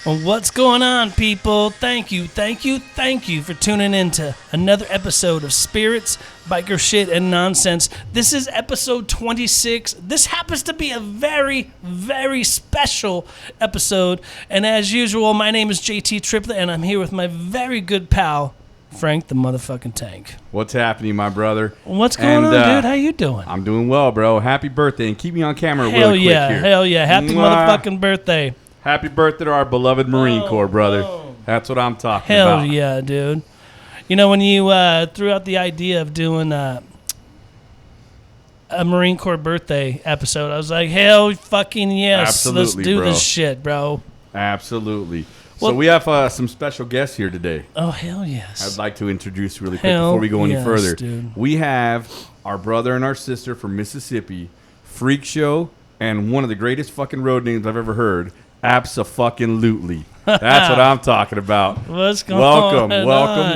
Well, what's going on, people? Thank you for tuning in to another episode of Spirits, Biker Shit, and Nonsense. This is episode 26. This happens to be a very, very special episode. And as usual, my name is JT Triplet, and I'm here with my very good pal, Frank the motherfucking Tank. What's happening, my brother? What's going on, dude? How you doing? I'm doing well, bro. Happy birthday, and keep me on camera Hell really yeah, quick here. hell yeah. Happy motherfucking birthday. Happy birthday to our beloved Marine Corps, brother. That's what I'm talking Hell about. yeah, dude. You know, when you threw out the idea of doing a Marine Corps birthday episode, I was like, hell fucking yes. Absolutely, let's do bro. this shit, bro. Absolutely. Well, so we have some special guests here today. Oh, hell yes. I'd like to introduce really quick Hell before we go any yes, further. Dude. We have our brother and our sister from Mississippi, Freakshow, and one of the greatest fucking road names I've ever heard, Absofuckinglutly. That's what I'm talking about. What's going welcome, on?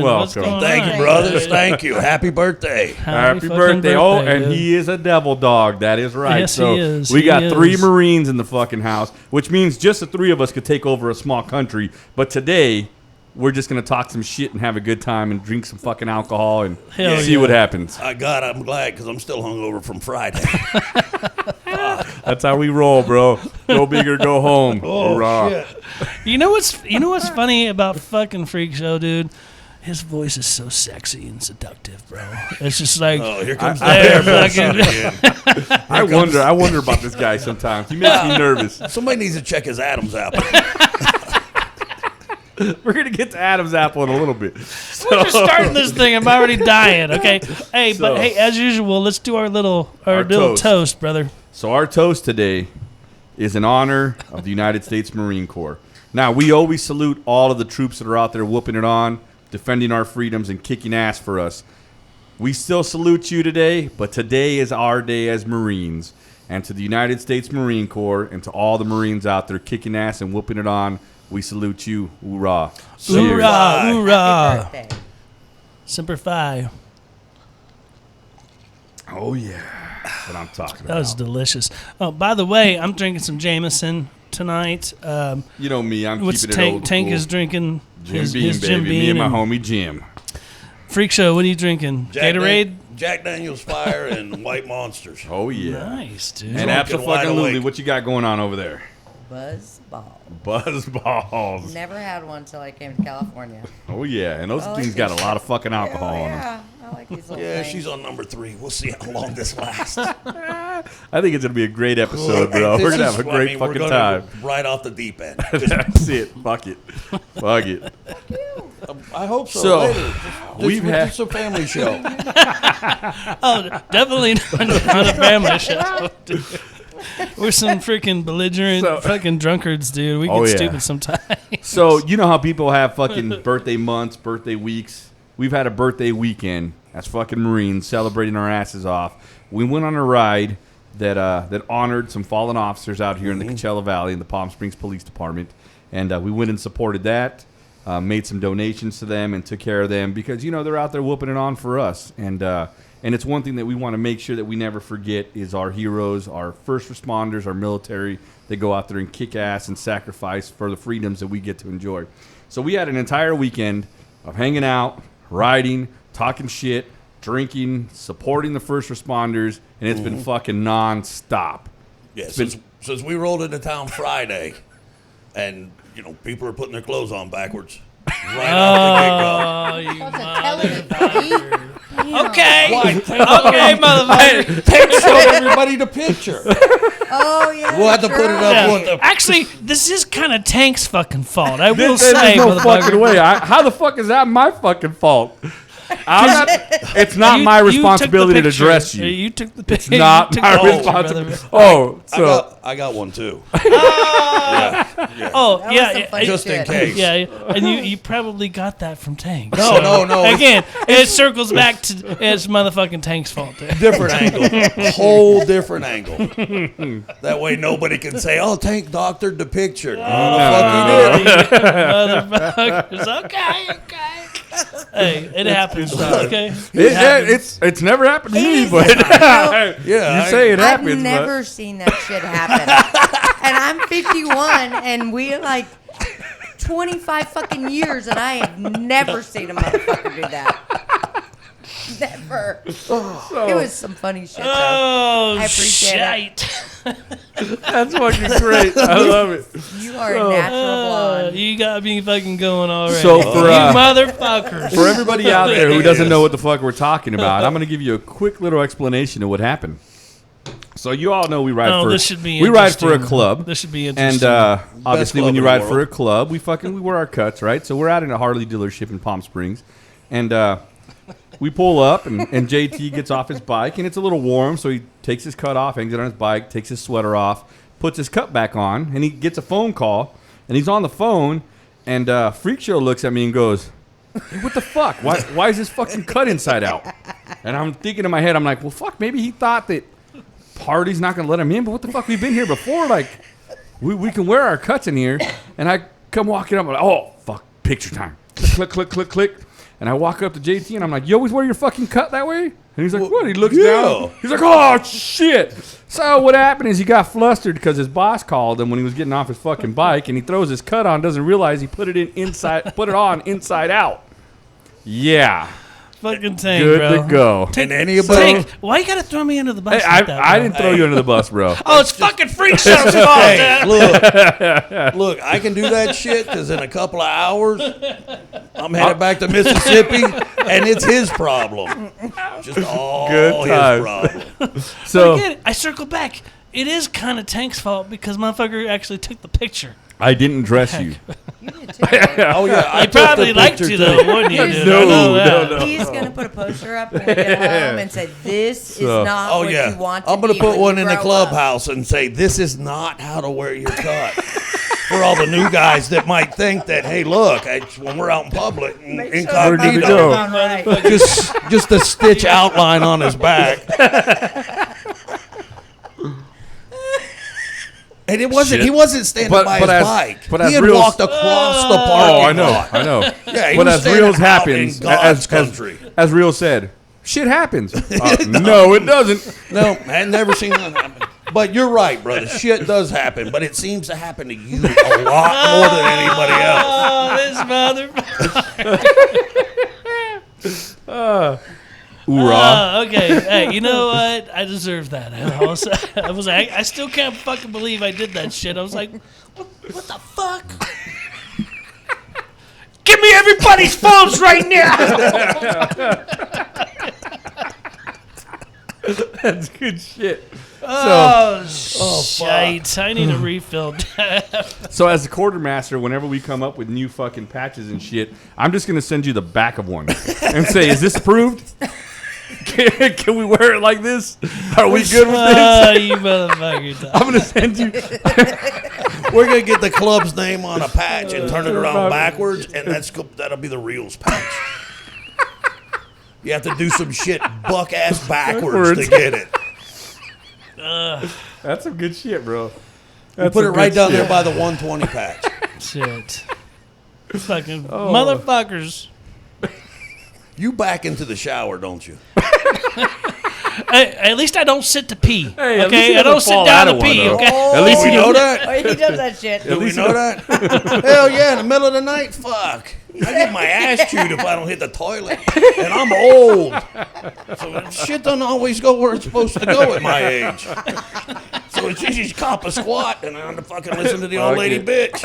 welcome. Thank you, brothers. Thank you. Happy birthday. fucking Happy birthday. Oh, and dude. he is a devil dog. That is right. Yes, so he is. we got He 3 is. Marines in the fucking house, which means just the 3 of us could take over a small country. But today, we're just going to talk some shit and have a good time and drink some fucking alcohol and Hell see yeah. what happens. I'm glad, because I'm still hungover from Friday. That's how we roll, bro. Go big or go home. Hoorah. Shit. You know what's funny about fucking Freak Show, dude? His voice is so sexy and seductive, bro. It's just like, Oh, here comes there, the fucking- again. I wonder about this guy sometimes. He makes me nervous. Somebody needs to check his Adam's apple. We're going to get to Adam's apple in a little bit. we're just starting this thing. I'm already dying. Okay, hey, So- but hey, as usual, let's do our little toast. toast, brother. So our toast today is in honor of the United States Marine Corps. Now, we always salute all of the troops that are out there whooping it on, defending our freedoms, and kicking ass for us. We still salute you today, but today is our day as Marines. And to the United States Marine Corps and to all the Marines out there kicking ass and whooping it on, we salute you. Hoorah. Cheers. Hoorah, hoorah. Happy birthday. Semper Fi. Oh, yeah. That's what I'm talking That was about. delicious. Oh, by the way, I'm drinking some Jameson tonight. You know me, I'm What's keeping it old Tank school. is drinking Jim his Beam, Jim baby. Beam. Me and my homie Jim. Freak Show, what are you drinking? Gatorade? Jack Daniel's Fire and White Monsters. Oh, yeah. Nice, dude. And Smoking wide absolutely, awake. what you got going on over there? Buzz ball. Buzz balls. Never had one until I came to California. Oh yeah, and those I like things got a these lot of fucking alcohol in them. Yeah, I like these little Yeah, things. she's on number 3. We'll see how long this lasts. I think it's gonna be a great episode, bro. We're gonna have a great fucking time. Right off the deep end. That's it. Fuck it. Fuck it. I hope so. So, later. we've had- It's a family show. Oh, definitely not a family show. Dude. We're some freaking belligerent fucking drunkards, dude. We get Oh, yeah. stupid sometimes. So you know how people have fucking birthday months, birthday weeks. We've had a birthday weekend as fucking Marines celebrating our asses off. We went on a ride that honored some fallen officers out here in the Coachella Valley in the Palm Springs Police Department, and we went and supported that. Made some donations to them and took care of them because, you know, they're out there whooping it on for us. And it's one thing that we want to make sure that we never forget is our heroes, our first responders, our military. They go out there and kick ass and sacrifice for the freedoms that we get to enjoy. So we had an entire weekend of hanging out, riding, talking shit, drinking, supporting the first responders, and it's been fucking nonstop. Yeah, It's been- since we rolled into town Friday, and, you know, people are putting their clothes on backwards. Right off Oh, you Supposed to tell it to eat. okay. the Okay, motherfucker. Tank showed everybody the picture. Oh, yeah. We'll have to put it up Yeah. with the... Actually, this is kind of Tank's fucking fault. I will There's say, no motherfucker. fucking way. How the fuck is that my fucking fault? It's not my You took the responsibility to picture. dress you. You took the It's picture. not You took my the picture, responsibility. brother. Oh, so I got one, too. Oh, That was yeah, some yeah, funny Just in shit. case. yeah, and you probably got that from Tank. No. Again, it circles back to it's motherfucking Tank's fault. Dude. Different angle. Whole different angle. That way nobody can say, oh, Tank doctored the picture. No, the fuck he did. Motherfuckers. Okay. Hey, it happens. Okay. it's never happened to me, but Yeah, you say it I've happens. never seen that shit happen. And I'm 51, and we like, 25 fucking years, and I have never seen a motherfucker do that. Never. It was some funny shit, though. Oh, I appreciate shite. That's fucking great. I love it. You are a natural blonde. You got me fucking going already. So for, you motherfuckers. For everybody out there who doesn't know what the fuck we're talking about, I'm going to give you a quick little explanation of what happened. So you all know we ride for this should be we ride for a interesting. club. This should be interesting. And obviously, club when you in the ride world. for a club, we wear our cuts, right? So we're out in a Harley dealership in Palm Springs, and we pull up, and JT gets off his bike, and it's a little warm, so he takes his cut off, hangs it on his bike, takes his sweater off, puts his cut back on, and he gets a phone call, and he's on the phone, and Freakshow looks at me and goes, "Hey, what the fuck? Why is this fucking cut inside out?" And I'm thinking in my head, I'm like, well, fuck, maybe he thought that party's not gonna let him in, but what the fuck, we've been here before, like we can wear our cuts in here. And I come walking up, I'm like, oh fuck, picture time, click click click click, and I walk up to JT and I'm like, you always wear your fucking cut that way? And he's like, what? He looks down, he's like, oh shit. So what happened is he got flustered because his boss called him when he was getting off his fucking bike, and he throws his cut on, doesn't realize he put it on inside out. Yeah, Fucking Tank, good bro. to go. And anybody, Tank, why you gotta throw me under the bus like that, I bro? didn't throw you under the bus, bro. Oh, it's fucking Freakshow's fault, hey, Dad. look, I can do that shit because in a couple of hours, I'm headed back to Mississippi, and it's his problem. Just all Good his times. problem. So I get it. I circle back. It is kind of Tank's fault because motherfucker actually took the picture. I didn't dress you. You did too. Oh yeah, I He took the probably liked picture you too. though, wouldn't you? Dude? No, I know that. no. He's going to put a poster up when we get home and say, this is So- not Oh what yeah, you want to I'm gonna be put when one you in the grow clubhouse and say, "This is not how to wear your cut." For all the new guys that might think that, hey, look, when we're out in public, up. Make sure incognito, We're good to the go. button's on right. just a stitch outline on his back. And it wasn't. Shit. He wasn't standing But- by but his as- bike. but He as had real- walked across the parking Oh, I know, lot. I know. Yeah, he But was as standing reals out happens, in God's country. as real said, shit happens. No, it doesn't. No, I had never seen that happen. But you're right, brother. Shit does happen, but it seems to happen to you a lot more than anybody else. Oh, this motherfucker. Hoorah. Okay. Hey, you know what? I deserve that. I still can't fucking believe I did that shit. I was like, what the fuck? Give me everybody's phones right now. That's good shit. Oh, shite. I need a refill. So as the quartermaster, whenever we come up with new fucking patches and shit, I'm just gonna send you the back of one and say, "Is this approved? Can we wear it like this? Are we good with Oh, this?" you motherfucker. I'm gonna send you. We're gonna get the club's name on a patch and turn it around backwards, and that'll be the Reels patch. You have to do some shit buck ass backwards to get it. That's some good shit, bro. You That's put it some right good down shit. there by the 120 patch. Shit. Fucking Oh. motherfuckers. You back into the shower, don't you? Hey, at least I don't sit to pee. Hey, at least okay, he I don't doesn't sit fall down out to of one, pee. though. Okay. At least we he know don't. that. Oh, he does that shit. Do we know that? Hell yeah, in the middle of the night, fuck. I get my ass chewed if I don't hit the toilet. And I'm old. So shit doesn't always go where it's supposed to go at my age. So it's easy to cop a squat and I'm to fucking listen to the old lady bitch.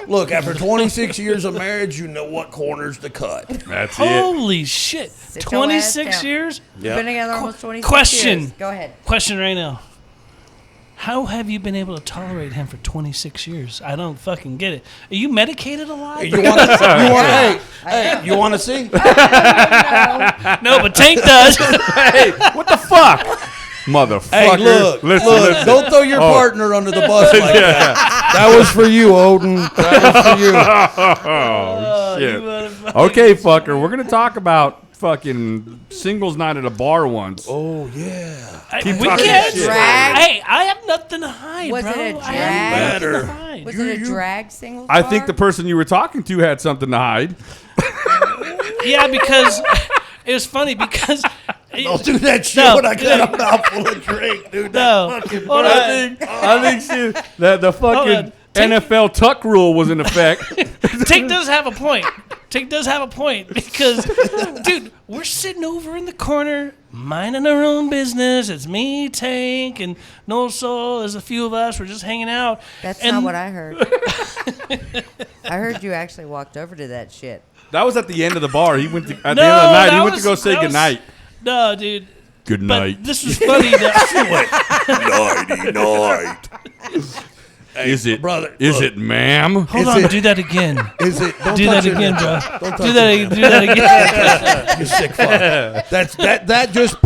Look, after 26 years of marriage, you know what corners to cut. That's it. Holy shit. Sit your ass 26 down. years? We've been together almost 26 Question. years. Go ahead. Question right now. How have you been able to tolerate him for 26 years? I don't fucking get it. Are you medicated a lot? You want to? Hey, you want to see? No, but Tank does. Hey, what the fuck, motherfucker? Hey, look, listen. don't throw your partner under the bus like that. That was for you, Odin. That was for you. Oh, You shit. motherfucker. Okay, fucker. We're gonna talk about fucking singles night at a bar once. Oh, yeah. Keep We talking can't. shit. Drag? Hey, I have nothing to hide, Was bro. it a I have nothing drag? to hide. Was it a drag singles I bar? think the person you were talking to had something to hide. Yeah, because it was funny because. Don't do that shit No, when I got a mouthful of drink, dude. No. That fucking Hold breath. on. I think the Hold fucking on. NFL tuck rule was in effect. Tank does have a point. Tank does have a point because, dude, we're sitting over in the corner minding our own business. It's me, Tank, and No Soul. There's a few of us. We're just hanging out. That's not what I heard. I heard you actually walked over to that shit. That was at the end of the bar. He went to, at the end of the night. He went to go say goodnight. No, dude. Good night. But this was funny. Nighty night. Hey, is it, brother? Is look, it, ma'am? Hold on, do that again. Is it? Don't Do touch that it again, now. bro. Don't Do touch that again. You sick fuck. That just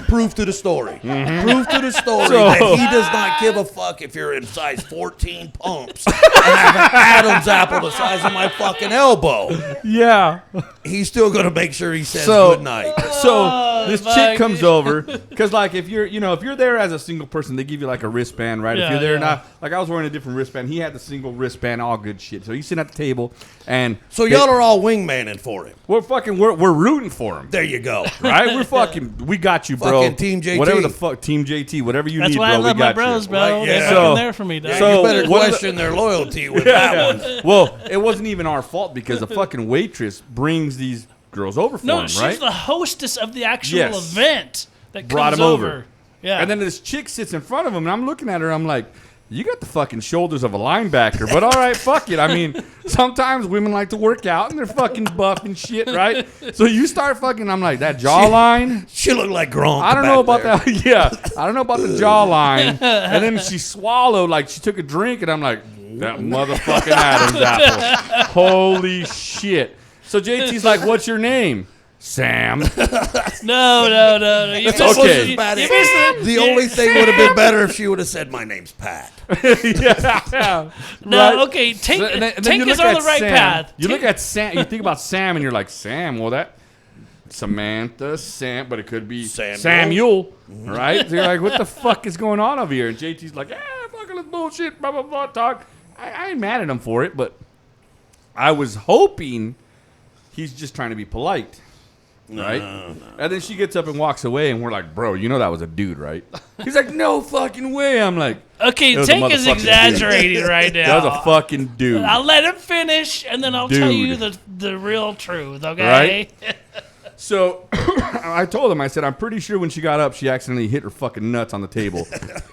proof to the story. Proof to the story that he does not give a fuck if you're in size 14 pumps and have an Adam's apple the size of my fucking elbow. Yeah. He's still gonna make sure he says So- good night. So this my chick comes over because, like, if you're there as a single person, they give you like a wristband, right? Yeah, if you're there yeah. not, like I was wearing a different wristband. He had the single wristband, all good shit. So he's sitting at the table, and So y'all are all wingmanning for him. we're rooting for him, There you go. right? We got you, bro. Fucking Team JT. Whatever the fuck, Team JT, whatever you That's need, why bro. I love we got my bros, you. bro. Right, They're yeah. fucking So- there for me, dog. so- You better what are the- question their loyalty with that one. Well, it wasn't even our fault because the fucking waitress brings these girls over for no, him, she's right? the hostess of the actual Yes. event that Brought comes him over. Yeah. And then this chick sits in front of him, and I'm looking at her. I'm like, you got the fucking shoulders of a linebacker, but all right, fuck it. I mean, sometimes women like to work out, and they're fucking buff and shit, right? So you start fucking, I'm like, that jawline? She looked like Gronk. I don't know back about there. that. Yeah, I don't know about the jawline. And then she swallowed, like she took a drink, and I'm like, that motherfucking Adam's apple. Holy shit. So JT's like, what's your name? Sam. No. You It's missed almost it. as bad You as- missed it. The only thing would have been better if she would have said, "My name's Pat." Yeah. No, Right? okay. Tank, So- and then Tank you is look on at the right Sam. path. You Tank- look at Sam. You think about Sam, and you're like, Sam. Well, that Samantha, Sam, but it could be Samuel. right? So you're like, what the fuck is going on over here? And JT's like, fucking this bullshit, blah blah blah. Talk. I ain't mad at him for it, but I was hoping he's just trying to be polite. Right? And then she gets up and walks away, and we're like, bro, you know that was a dude, right? He's like, no fucking way. I'm like, Okay, It was a Tank is motherfucking exaggerating right now. that was a fucking dude. I'll let him finish, and then I'll tell Dude. you the real truth, okay? Right? So I told him, I said, I'm pretty sure when she got up, she accidentally hit her fucking nuts on the table.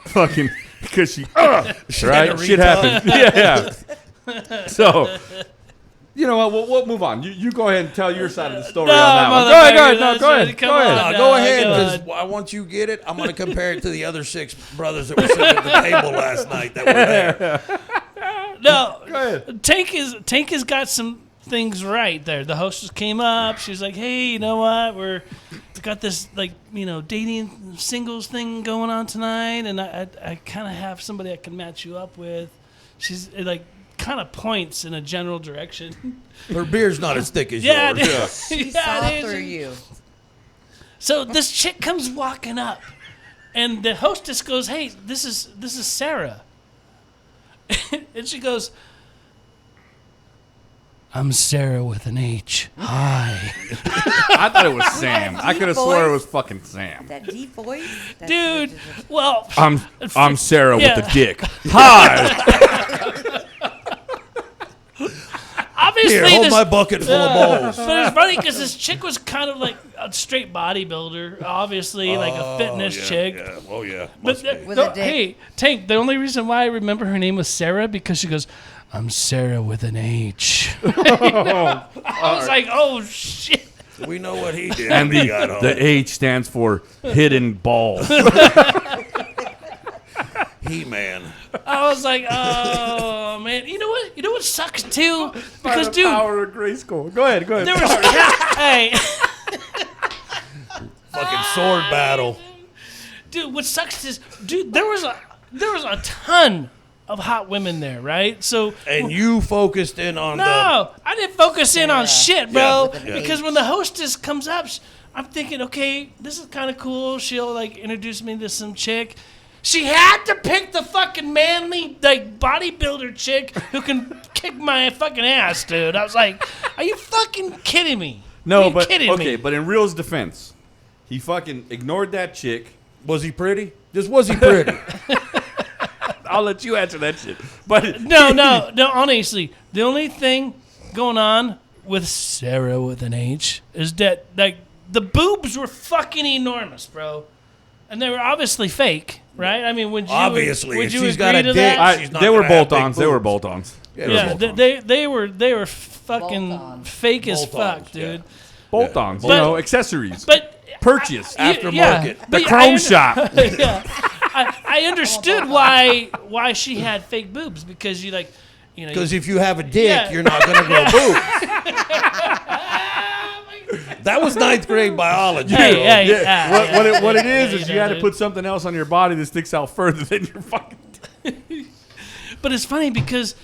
Fucking, because she, right? Shit happened. Yeah. So, you know what? We'll move on. You go ahead and tell your side of the story No, on that one. motherfucker, Go ahead. No, that's go right. ahead. Come Go on. ahead. Now, No, go ahead, go because once you get it, I'm going to compare it to the other 6 brothers that were sitting at the table last night that were there. No, Go ahead. Tank has got some things right there. The hostess came up. She was like, "Hey, you know what? We've got this dating singles thing going on tonight, and I kind of have somebody I can match you up with." She's like kind of points in a general direction. Her beer's not as thick as Yeah, yours. dude. She Yeah, saw it is. through you. So this chick comes walking up, and the hostess goes, "Hey, this is Sarah," and she goes, "I'm Sarah with an H. Hi." I thought it was Sam. I could have swore it was fucking Sam. That deep voice? That's Dude, just- well, I'm Sarah Yeah. with a dick. Hi. obviously Here, hold this, my bucket full of balls. but it's funny because this chick was kind of like a straight bodybuilder, obviously, like a fitness chick. Yeah. Oh, yeah. But Must be. With a dick. hey, Tank, the only reason why I remember her name was Sarah because she goes, "I'm Sarah with an H." I was like, oh, shit. We know what he did And when he got home. the H stands for hidden balls. He-Man. I was like, oh, man. You know what? You know what sucks, too? Because, dude, Power of Grayskull. Go ahead. there was... hey, Fucking sword battle. dude, what sucks is, dude, there was a ton of hot women there, right? So... And you focused in on No, I didn't focus in on shit, bro. Yeah, yeah. Because when the hostess comes up, I'm thinking, okay, this is kind of cool. She'll introduce me to some chick. She had to pick the fucking manly bodybuilder chick who can kick my fucking ass, dude. I was like, are you fucking kidding me? No, Are you but kidding okay, me? but in Real's defense, he fucking ignored that chick. Was he pretty? Just was he pretty? I'll let you answer that shit. But No. Honestly, the only thing going on with Sarah with an H is that like the boobs were fucking enormous, bro, and they were obviously fake, right? I mean, would you Obviously, would if you she's agree got a to dick, that? she's not they were gonna have big bolt-ons. They were boobs. bolt-ons. Yeah, they were fucking Bolt-ons. fake as Bolt-ons, fuck, dude. Bolt-ons. But- accessories. But Purchase. Aftermarket. but The Chrome Shop. Yeah, I understood why she had fake boobs because Because if you have a dick, Yeah. you're not going to grow boobs. That was 9th grade biology. Hey, Yeah. What it is you had to dude. put something else on your body that sticks out further than your fucking. But it's funny because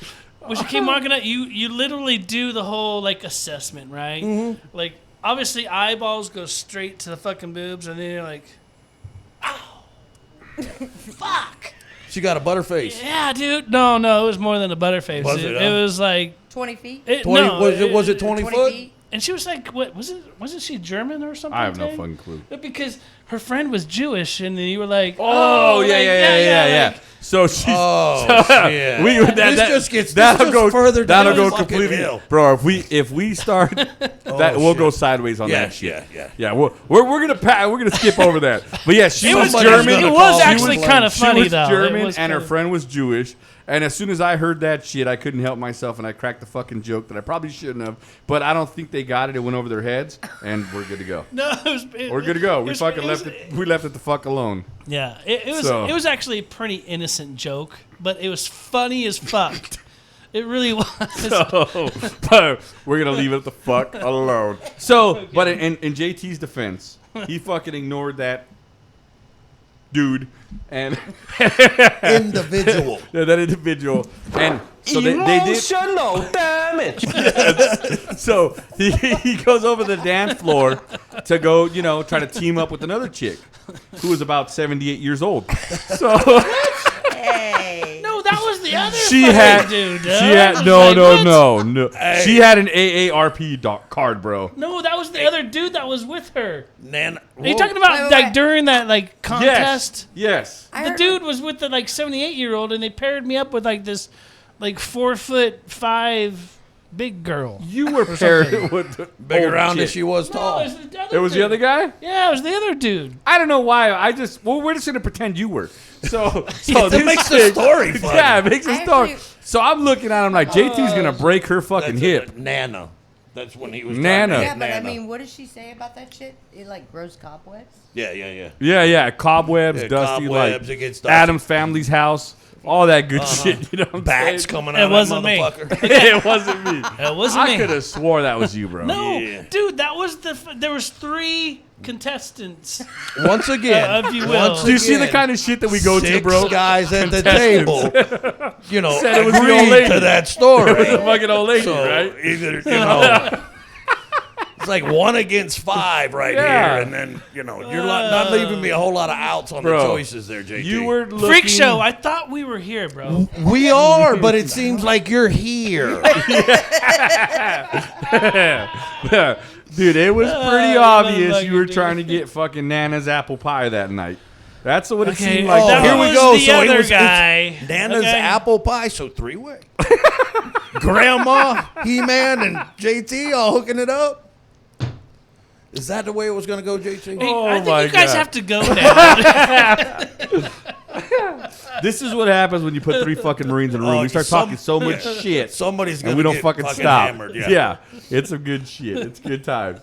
when she came walking out, you literally do the whole like assessment, right? Mm-hmm. Like obviously eyeballs go straight to the fucking boobs, and then you're like, "Ow, fuck." She got a butterface. Yeah, dude. No, it was more than a butterface. Was dude. it, It huh? was like 20 feet? 20, no, was it 20 20 foot? feet? And she was like, "What was it? Wasn't she German or something?" I have no Dave? fucking clue. Because her friend was Jewish, and then you were like, Oh, like, yeah. like- So she's. Oh, shit. This just that'll go further That'll down go the fucking completely, hill. bro. If we start that, we'll shit. go sideways on Yeah, that shit. yeah. We're gonna skip over that. But yeah, she It was was German. It gonna was call actually you kind of She funny was though. It German, was and her kinda- friend was Jewish. And as soon as I heard that shit, I couldn't help myself, and I cracked the fucking joke that I probably shouldn't have. But I don't think they got it. It went over their heads, and we're good to go. No, We're good to go. it We was- fucking it was- left it. We left it the fuck alone. Yeah, it was. So- It was actually a pretty innocent joke, but it was funny as fuck. It really was. So, but we're gonna leave it the fuck alone. So, but in JT's defense, he fucking ignored that dude and Individual. that individual, and so they did. Emotional damage. So he goes over the dance floor to go, try to team up with another chick who was about 78 years old. So Hey. No, that was the other she fucking had, dude. she I had was no. like, what? Hey. She had an AARP card, bro. No, that was the other dude that was with her. Nan, Are you talking about Wait, like wait. during that like contest? Yes. I The heard- dude was with the like 78-year-old, and they paired me up with like this like 4'5" big girl. You were paired with the big old around chick. as she was No, tall. it was the other It was the dude. other guy? Yeah, it was the other dude. I don't know why. We're just gonna pretend you were. So That this makes the chick- story funny. Yeah, it makes the I story. actually- So I'm looking at him like JT's gonna break her fucking That's hip. Nana. That's when he was Nana. trying to Yeah, hit but I Nana. mean, what does she say about that shit? It like grows cobwebs? Yeah. Yeah. Cobwebs, Yeah, dusty, cobwebs, like it gets dusty. Adam's family's house, all that good shit. You know what I'm Bats saying? coming It out wasn't of me. that motherfucker. It wasn't me. It wasn't I me. could have swore that was you, bro. No, Yeah. dude, that was there was 3 contestants. Once again, If you will. once Do you see the again, kind of shit that we go to, 6 bro? guys at the table, Said it was the old agreed lady. to that story. The fucking old lady, So right? either it's like 1 against 5 right Yeah. here, and then you're not leaving me a whole lot of outs on Bro, the choices there, JT. You were looking. Freak show. I thought we were here, bro. We are, but it seems like you're here. Dude, it was pretty you obvious you were motherfucker, trying to dude. get fucking Nana's apple pie that night. That's what it Okay, seemed like. Oh, that here we was go. the So it other was- guy. Nana's Okay. apple pie, so 3-way. Grandma, He-Man, and JT all hooking it up. Is that the way it was going to go, JT? Hey, Oh I think my you guys God. have to go now. This is what happens when you put 3 fucking Marines in a room. Oh, we start talking so much shit, Somebody's going and to we don't get fucking stop. hammered. Yeah, it's some good shit. It's good times.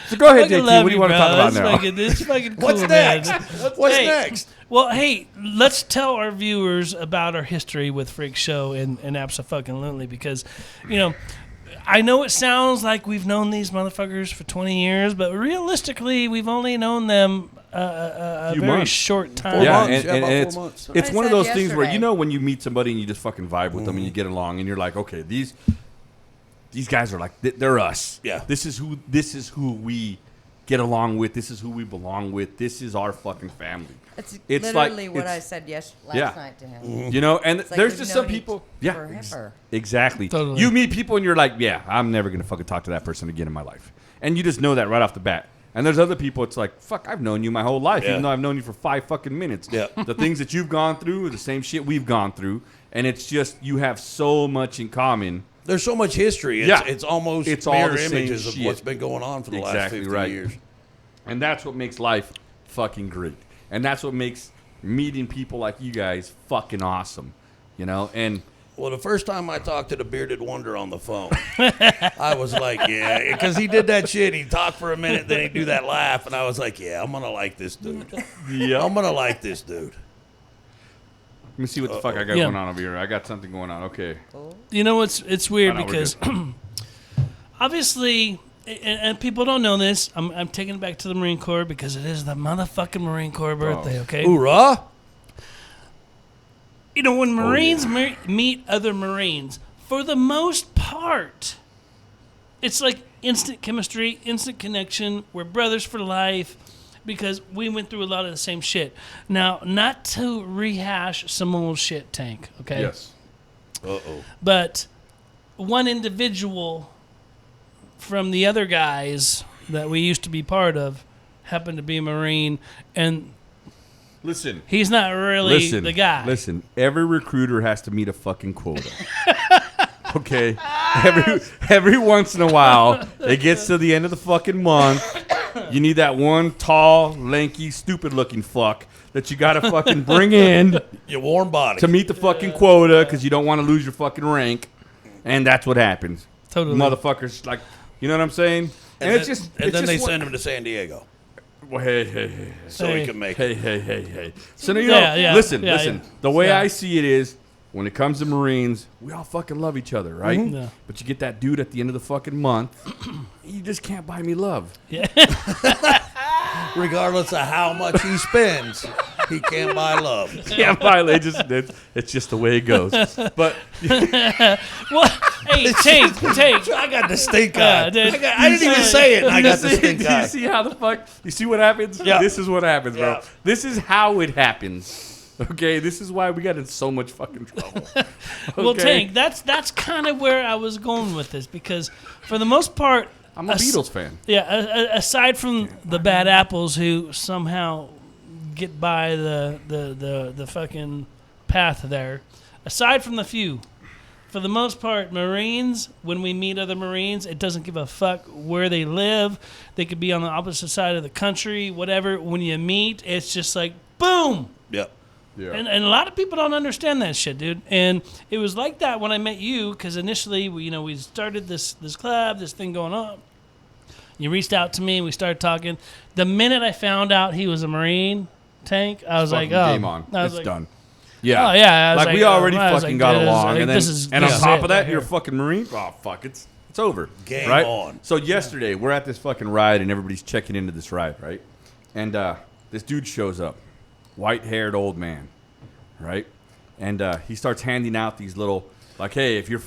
So go ahead, Fucking JT. love What do you want to bro. talk about It's now? Fucking, it's fucking cool, What's man. next? What's Hey, next? Well, hey, let's tell our viewers about our history with Freak Show and Absofuckinglutly because, I know it sounds like we've known these motherfuckers for 20 years, but realistically, we've only known them a Few very months. short time. 4 Yeah, months. and About it's 4 months. it's I one of said those things where yesterday. when you meet somebody and you just fucking vibe with them and you get along and you're like, okay, these guys are like they're us. Yeah. This is who we get along with. This is who we belong with. This is our fucking family. It's It's literally like- what it's- I said last Yeah. night to him. And It's like there's we've just known some people. each Yeah, forever. exactly. Totally. You meet people and you're like, yeah, I'm never gonna fucking talk to that person again in my life, and you just know that right off the bat. And there's other people, it's like, fuck, I've known you my whole life, Yeah. even though I've known you for 5 fucking minutes. Yeah. The things that you've gone through are the same shit we've gone through. And it's just, you have so much in common. There's so much history. It's almost It's all mirror the same images of shit. what's been going on for the last Exactly 50 right. years. And that's what makes life fucking great. And that's what makes meeting people like you guys fucking awesome. You know? And Well, the first time I talked to the Bearded Wonder on the phone, I was like, yeah, because he did that shit. He'd talk for a minute, then he'd do that laugh, and I was like, yeah, I'm going to like this dude. yeah. I'm going to like this dude. Let me see what the fuck I got Yeah. going on over here. I got something going on. Okay. You know, it's weird I know, we're because obviously, and people don't know this, I'm taking it back to the Marine Corps because it is the motherfucking Marine Corps birthday, okay? Hoorah! You know, when Marines meet other Marines, for the most part, it's like instant chemistry, instant connection. We're brothers for life because we went through a lot of the same shit. Now, not to rehash some old shit, Tank, okay? Yes. Uh-oh. But one individual from the other guys that we used to be part of happened to be a Marine, and Listen. he's not really the guy. Listen, every recruiter has to meet a fucking quota. Okay? Every once in a while, it gets to the end of the fucking month. You need that one tall, lanky, stupid-looking fuck that you got to fucking bring in Your warm body. to meet the fucking quota because you don't want to lose your fucking rank. And that's what happens. Totally. Motherfuckers, like, you know what I'm saying? And it's just... And it's then they just send him to San Diego Well, hey. so Hey. he can make it. Hey. So, you know, Yeah, listen. yeah. The way Yeah. I see it is, when it comes to Marines, we all fucking love each other, right? Yeah. But you get that dude at the end of the fucking month, you just can't buy me love. Regardless of how much he spends, he can't buy love. Can't buy it. It's just the way it goes. But Well, hey, Tank. I got the stink eye. dude. I didn't even say it, and I got the stink do eye. you see how the fuck? You see what happens? Yeah. This is what happens, bro. Yeah. This is how it happens. Okay, this is why we got in so much fucking trouble. Well, Okay? Tank, that's kind of where I was going with this because for the most part, I'm a Beatles fan. yeah, aside from the bad apples who somehow get by the fucking path there, aside from the few, for the most part, Marines, when we meet other Marines, it doesn't give a fuck where they live. They could be on the opposite side of the country, whatever. When you meet, it's just like, boom. Yep. Yeah. And a lot of people don't understand that shit, dude. And it was like that when I met you, because initially, we started this club, this thing going on. You reached out to me, we started talking. The minute I found out he was a Marine, Tank, I was like, Fucking oh. game on. I was It's like, done. Yeah. Oh, yeah. I was Like, we already I was fucking like, got this- along. like, And then, this is, and on this is top it of that, right you're a here. fucking Marine? Oh, fuck. It's over. Game right? on. So yesterday, we're at this fucking ride, and everybody's checking into this ride, right? And this dude shows up. White-haired old man, right? And he starts handing out these little, like, hey, if you're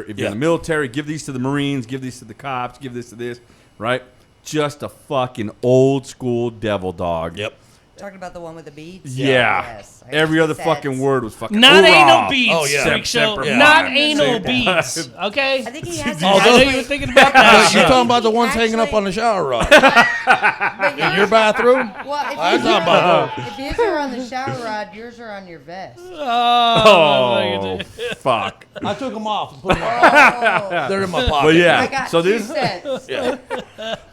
in the military, give these to the Marines, give these to the cops, give this to this, right? Just a fucking old school devil dog. Yep. Talking about the one with the beads? Yeah. Yes. I Every got other sets. fucking word was fucking Not hoorah. anal beads, Oh, yeah. freak show. Semper Not Fi. anal Semper beads, okay? I think he has I know you were thinking about that. You're talking about the ones hanging up on the shower rod in your bathroom? Well, if I his thought about if his are on the shower rod, yours are on your vest. Oh, fuck. I took them off and put them on. Oh, They're in my pocket. But yeah, I got so 2 this sets.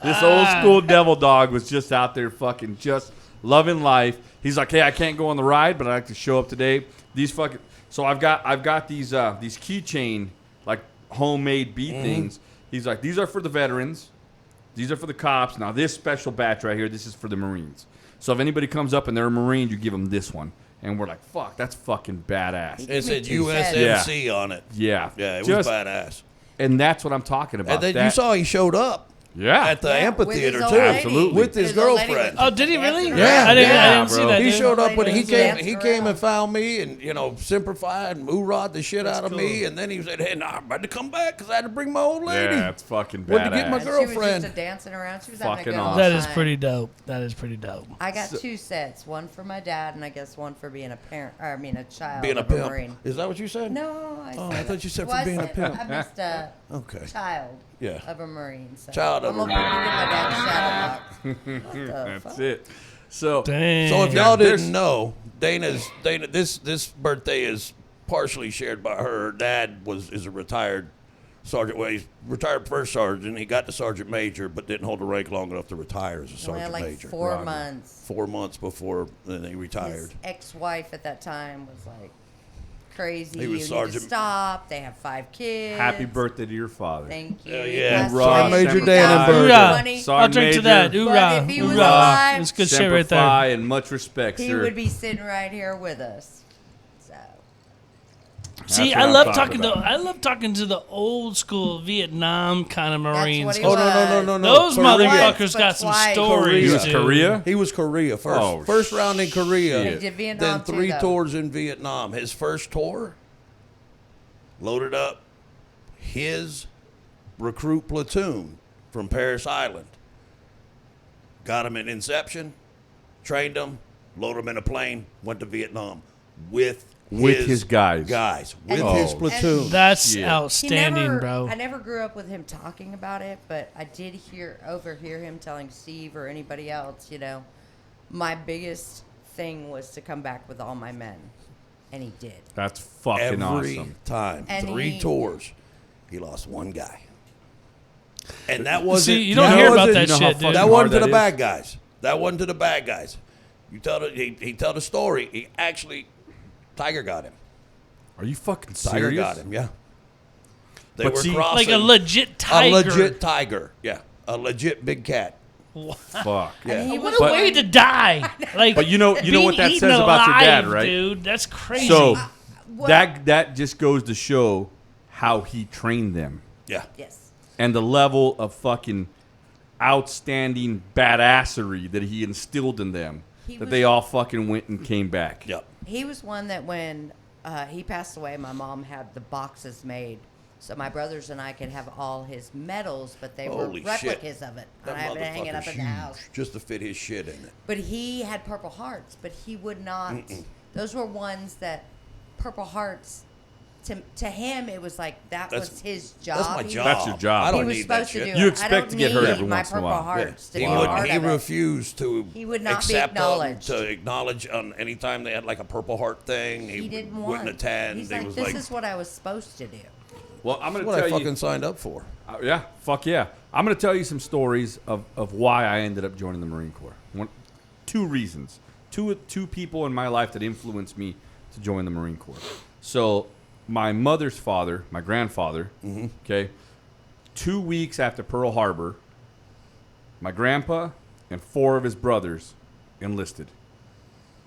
this old school devil dog was just out there fucking just loving life. He's like, hey, I can't go on the ride, but I like to show up today. These fucking so I've got these keychain like homemade bead things. He's like, these are for the veterans, these are for the cops. Now this special batch right here, this is for the Marines. So if anybody comes up and they're a Marine, you give them this one. And we're like, fuck, that's fucking badass. It said Two sets. USMC on it. Yeah. Yeah, it was Just- badass. And that's what I'm talking about. And then That- you saw he showed up yeah. at the Yeah, amphitheater with his too. old lady. Absolutely. With his His old lady girlfriend. was Oh, did he really? dancing Yeah, I didn't yeah, see bro. that. He dude. showed up when he Dancing came around. and found me and simplified and hoorah'd the shit out of me. And then he said, hey, nah, I'm about to come back because I had to bring my old lady. Yeah, it's fucking badass. Went to get my And she was girlfriend. just dancing around. She was having a Fucking good awesome. That is time. pretty dope. That is pretty dope. I got 2 sets. One for my dad, and I guess one for being a parent. Or, I mean, a child Being a of pimp. Marine. Is that what you said? No, I said I thought you said for I being a said- pimp. I missed Okay. child Yeah. of a Marine. So Child of I'm a gonna Marine. get my dad's shout out. That's it. So Dang. So if y'all there's- didn't know, Dana, this birthday is partially shared by her. Her dad is a retired sergeant. Well, he's retired first sergeant. He got to sergeant major, but didn't hold the rank long enough to retire as a Only sergeant had like major. 4 months. 4 months before then he His retired. ex-wife at that time was like crazy. He was You need to sergeant- stop. They have 5 kids. happy birthday to your father. Thank you. Hell He yeah. passed Hoorah, away in Major Semper Dannenberg. Fi. Hoorah. 2020. I'll drink to that. Major. Hoorah. if he was Hoorah. alive, That's good shit Semper right there. Fi and much respect, He sir. would be sitting right here with us. So See, That's I what I'm love talking talking to about. I love talking to the old school Vietnam kind of Marines. what he Oh, was. no. Those Korea. motherfuckers But got some twice. stories. He was dude. Korea? He was Korea first. Oh, first round in Korea. He did Vietnam Then 3 too, though. tours in Vietnam. His first tour, loaded up his recruit platoon from Paris Island. Got him in Inception, trained him, loaded him in a plane, went to Vietnam with His guys. with And- his Oh, platoon. That's Yeah. He outstanding, never, bro. I never grew up with him talking about it, but I did overhear him telling Steve or anybody else, my biggest thing was to come back with all my men. And he did. That's fucking Every awesome. time. And 3 he- tours, he lost 1 guy. And that wasn't. See, you don't hear about that you know how shit, dude. fucking That hard wasn't to that the is? bad guys. That wasn't to the bad guys. You tell he tell the story. He actually, Tiger got him. Are you fucking Tiger serious? got him. Yeah. They But were see- crossing Like a legit tiger. a legit tiger. Yeah, a legit big cat. Fuck. Yeah. He What was a But- way to die! Like, But you know what being that eaten says about your dad, alive, right? Dude, that's crazy. So Well, that just goes to show how he trained them Yeah. yes. and the level of fucking outstanding badassery that he instilled in them. He That was- they all fucking went and came back. Yep. He was one that when he passed away, my mom had the boxes made so my brothers and I could have all his medals, but they Holy were shit. replicas of it. That And I have it hanging up motherfucker's in the house. huge, just to fit his shit in it. But he had Purple Hearts, but he would not. Those were ones that Purple Hearts. To him, it was like that That's- was his job. That's my He- job. That's your job. I He don't was need that supposed to shit. do it. You I expect don't to get hurt need every my once in a Purple while. Yeah. Hearts to He be wouldn't. part He of it. refused to. He would not be accept them, acknowledged. to acknowledge on any time they had like a Purple Heart thing. He didn't wouldn't want. attend. He's He like, was this like, is what I was supposed to do. Well, I'm "That's going what to I tell fucking you. signed up for." Yeah, fuck yeah. I'm going to tell you some stories of why I ended up joining the Marine Corps. 2 reasons. Two people in my life that influenced me to join the Marine Corps. So my mother's father, my grandfather, okay, 2 weeks after Pearl Harbor, my grandpa and 4 of his brothers enlisted.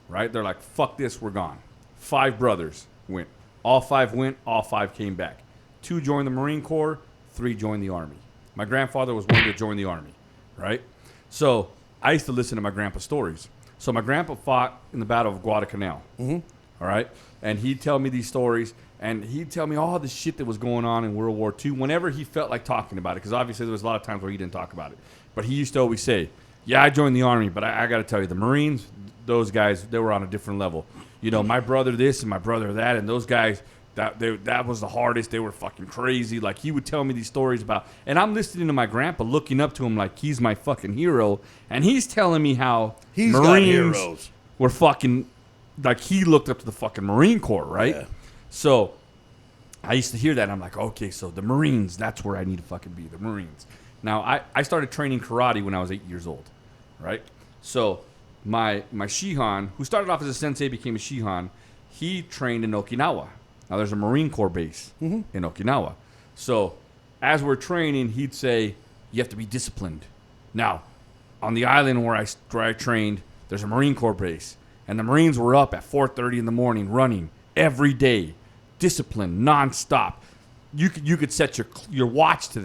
Right? They're like, fuck this, we're gone. 5 brothers went. All 5 went, all 5 came back. 2 joined the Marine Corps, 3 joined the Army. My grandfather was one to join the Army, right? So I used to listen to my grandpa's stories. So my grandpa fought in the Battle of Guadalcanal, all right? And he'd tell me these stories, and he'd tell me all the shit that was going on in World War II whenever he felt like talking about it, because obviously there was a lot of times where he didn't talk about it. But he used to always say, yeah, I joined the Army, but I got to tell you, the Marines, those guys, they were on a different level. You know, my brother this and my brother that, and those guys, that was the hardest. They were fucking crazy. Like, he would tell me these stories about, and I'm listening to my grandpa, looking up to him like he's my fucking hero, and he's telling me how He's got Marines heroes. were fucking, like, he looked up to the fucking Marine Corps, right? Yeah. So I used to hear that, and I'm like, okay, so the Marines, that's where I need to fucking be, the Marines. Now, I started training karate when I was 8 years old, right? So my Shihan, who started off as a sensei, became a Shihan, he trained in Okinawa. Now, there's a Marine Corps base in Okinawa. So as we're training, he'd say, you have to be disciplined. Now, on the island where I trained, there's a Marine Corps base. And the Marines were up at 4:30 in the morning running every day, disciplined, nonstop. You could set your watch to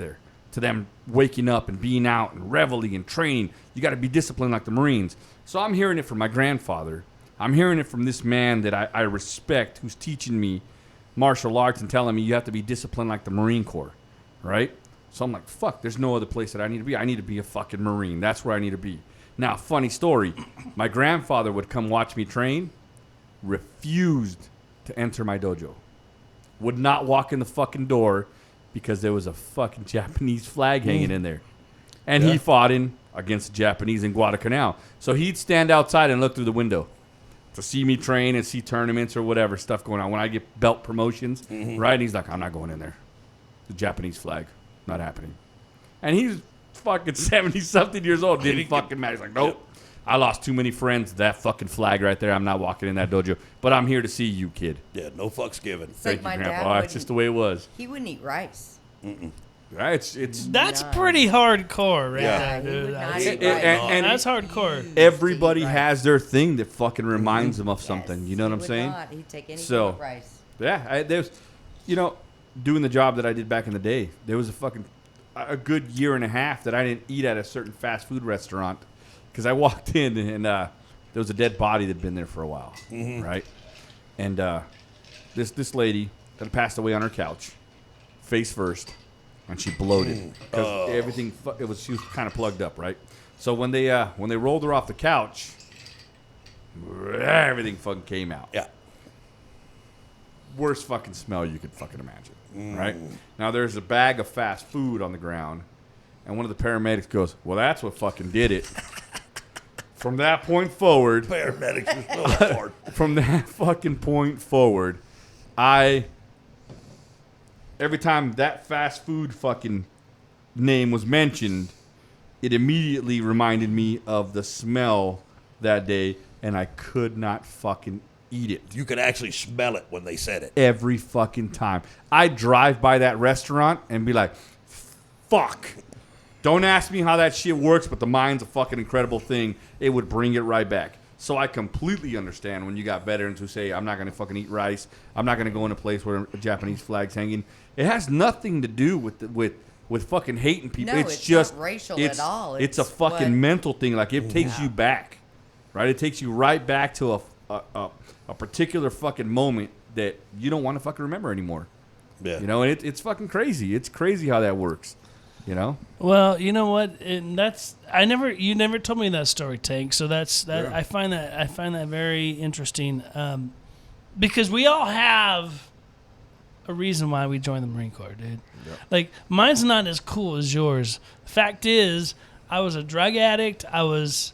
them waking up and being out and reveille and training. You got to be disciplined like the Marines. So I'm hearing it from my grandfather. I'm hearing it from this man that I respect, who's teaching me martial arts and telling me you have to be disciplined like the Marine Corps, right? So I'm like, fuck, there's no other place that I need to be. I need to be a fucking Marine. That's where I need to be. Now, funny story. My grandfather would come watch me train, refused to enter my dojo. Would not walk in the fucking door because there was a fucking Japanese flag hanging in there. And he fought against the Japanese in Guadalcanal. So he'd stand outside and look through the window to see me train and see tournaments or whatever stuff going on. When I get belt promotions, right? And he's like, I'm not going in there. The Japanese flag, not happening. And he's fucking 70-something years old. Didn't fucking matter. He's like, nope. I lost too many friends. That fucking flag right there. I'm not walking in that dojo. But I'm here to see you, kid. Yeah, no fucks given. It's like Thank my you, dad Grandpa. It's just the way it was. He wouldn't eat rice. Right? It's That's pretty hardcore, right Yeah. there, He dude. would not That's, eat and- rice. and- that's hardcore. everybody Right. has their thing that fucking reminds them of something. Yes, You know what he I'm would saying? not. He'd take anything So- but rice. Yeah, there's, doing the job that I did back in the day, there was a good year and a half that I didn't eat at a certain fast food restaurant because I walked in and there was a dead body that had been there for a while, right? And this lady that passed away on her couch, face first, and she bloated because everything. She was kind of plugged up, right? So when they rolled her off the couch, everything fucking came out. Yeah. Worst fucking smell you could fucking imagine, right? Now there's a bag of fast food on the ground, and one of the paramedics goes, "Well, that's what fucking did it." From that point forward, Paramedics are so hard. from that fucking point forward, every time that fast food fucking name was mentioned, it immediately reminded me of the smell that day, and I could not fucking eat it. You could actually smell it when they said it. Every fucking time. I'd drive by that restaurant and be like, fuck. Don't ask me how that shit works, but the mind's a fucking incredible thing. It would bring it right back. So I completely understand when you got veterans who say, I'm not going to fucking eat rice. I'm not going to go in a place where a Japanese flag's hanging. It has nothing to do with fucking hating people. No, it's it's just not racial at all. It's a It's fucking what- mental thing. Like it takes you back, right? It takes you right back to a particular fucking moment that you don't want to fucking remember anymore. Yeah. And it's fucking crazy. It's crazy how that works. Well, you know what? And you never told me that story, Tank. So that. I find that very interesting. Because we all have a reason why we joined the Marine Corps, dude. Yep. Like mine's not as cool as yours. Fact is, I was a drug addict. I was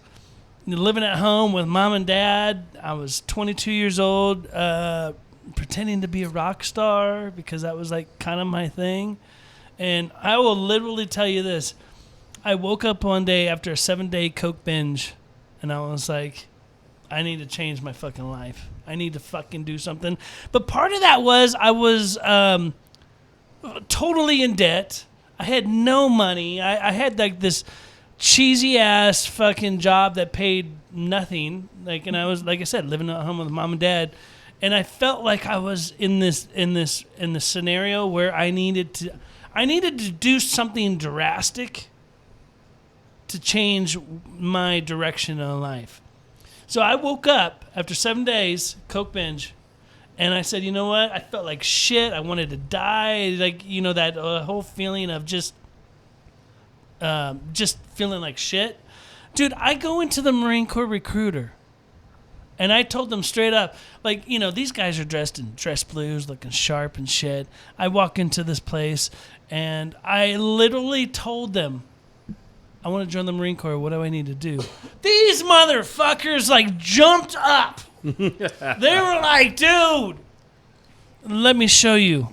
living at home with mom and dad. I was 22 years old, pretending to be a rock star because that was like kind of my thing. And I will literally tell you this. I woke up one day after a 7-day coke binge, and I was like, I need to change my fucking life. I need to fucking do something. But part of that was I was totally in debt. I had no money. I had like this cheesy ass fucking job that paid nothing. And I was, like I said, living at home with mom and dad. And I felt like I was in this scenario where I needed to do something drastic to change my direction in life. So I woke up after 7 days, coke binge, and I said, you know what? I felt like shit. I wanted to die. Like, that whole feeling of just feeling like shit. Dude, I go into the Marine Corps recruiter, and I told them straight up, like, these guys are dressed in dress blues, looking sharp and shit. I walk into this place, and I literally told them, I want to join the Marine Corps. What do I need to do? These motherfuckers, like, jumped up. They were like, dude, let me show you.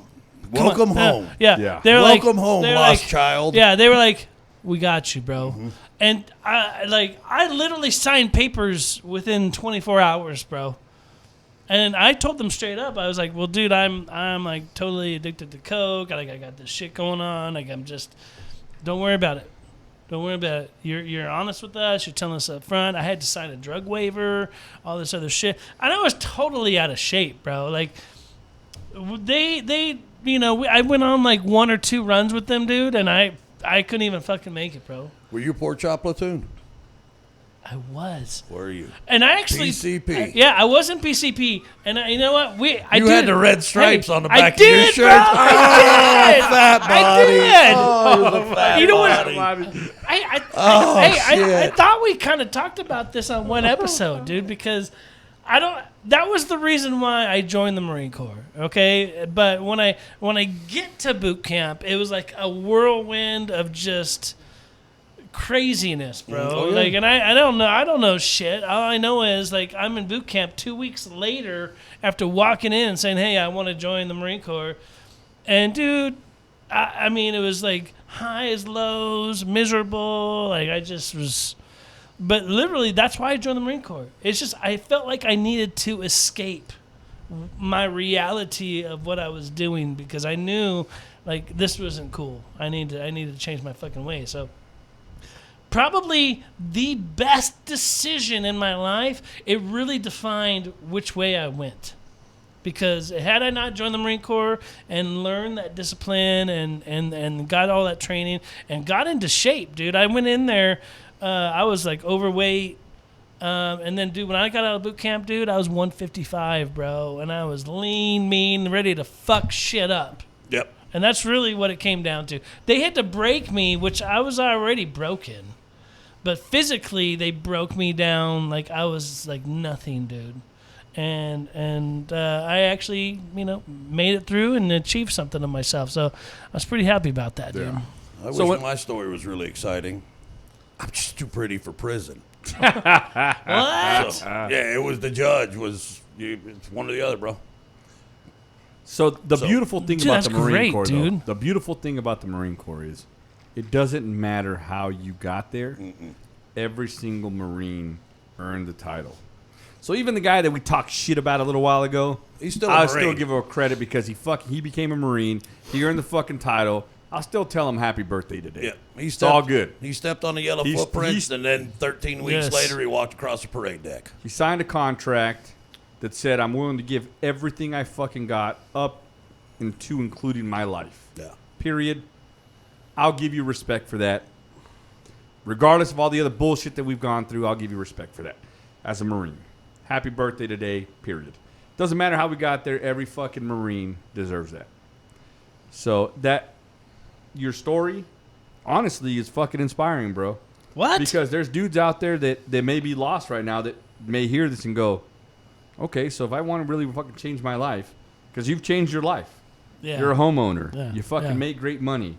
Welcome home. Yeah. They were Welcome home, they were lost child. Yeah, they were like, we got you, bro. Mm-hmm. And I literally signed papers within 24 hours, bro. And I told them straight up, I was like, well, dude, I'm like totally addicted to coke. I got this shit going on. Like, I'm just, don't worry about it. Don't worry about it. You're honest with us. You're telling us up front. I had to sign a drug waiver, all this other shit. And I was totally out of shape, bro. Like, they I went on like 1 or 2 runs with them, dude, and I couldn't even fucking make it, bro. Were you pork chop platoon? I was. Were you? And I actually PCP. I was in PCP, and you know what? You had the red stripes on the back of your shirt. Bro, I did. Fat body. I did. Oh, fat You know what? body. I thought we kind of talked about this on one episode, dude, because That was the reason why I joined the Marine Corps. Okay, but when I get to boot camp, it was like a whirlwind of just craziness, bro. Oh, yeah. Like, and I don't know shit. All I know is like I'm in boot camp 2 weeks later after walking in and saying, "Hey, I want to join the Marine Corps," and dude, I mean, it was like highs, lows, miserable. Like I just was. But literally, that's why I joined the Marine Corps. It's just I felt like I needed to escape my reality of what I was doing because I knew like this wasn't cool. I needed to change my fucking ways. So probably the best decision in my life. It really defined which way I went. Because had I not joined the Marine Corps and learned that discipline and got all that training and got into shape, dude, I went in there. I was like overweight, and then dude, when I got out of boot camp, dude, I was 155, bro, and I was lean, mean, ready to fuck shit up. Yep. And that's really what it came down to. They had to break me, which I was already broken, but physically they broke me down like I was like nothing, dude. And I actually, made it through and achieved something of myself. So I was pretty happy about that, dude. I wish my story was really exciting. I'm just too pretty for prison. What? Yeah, it was the judge. It's one or the other, bro. So the beautiful thing Dude, about that's the Marine great, Corps, dude. though, the beautiful thing about the Marine Corps is it doesn't matter how you got there. Every single Marine earned the title. So even the guy that we talked shit about a little while ago, He's still a I'll Marine. still give him a credit because he became a Marine. He earned the fucking title. I'll still tell him happy birthday today. Yeah, It's all good. He stepped on the yellow He's- footprints, and then 13 weeks Yes. later, he walked across the parade deck. He signed a contract that said, I'm willing to give everything I fucking got up into including my life. Yeah. Period. I'll give you respect for that. Regardless of all the other bullshit that we've gone through, I'll give you respect for that as a Marine. Happy birthday today, period. Doesn't matter how we got there, every fucking Marine deserves that. So your story, honestly, is fucking inspiring, bro. What? Because there's dudes out there that may be lost right now that may hear this and go, okay, so if I want to really fucking change my life, because you've changed your life. Yeah. You're a homeowner. Yeah. You fucking Yeah. make great money.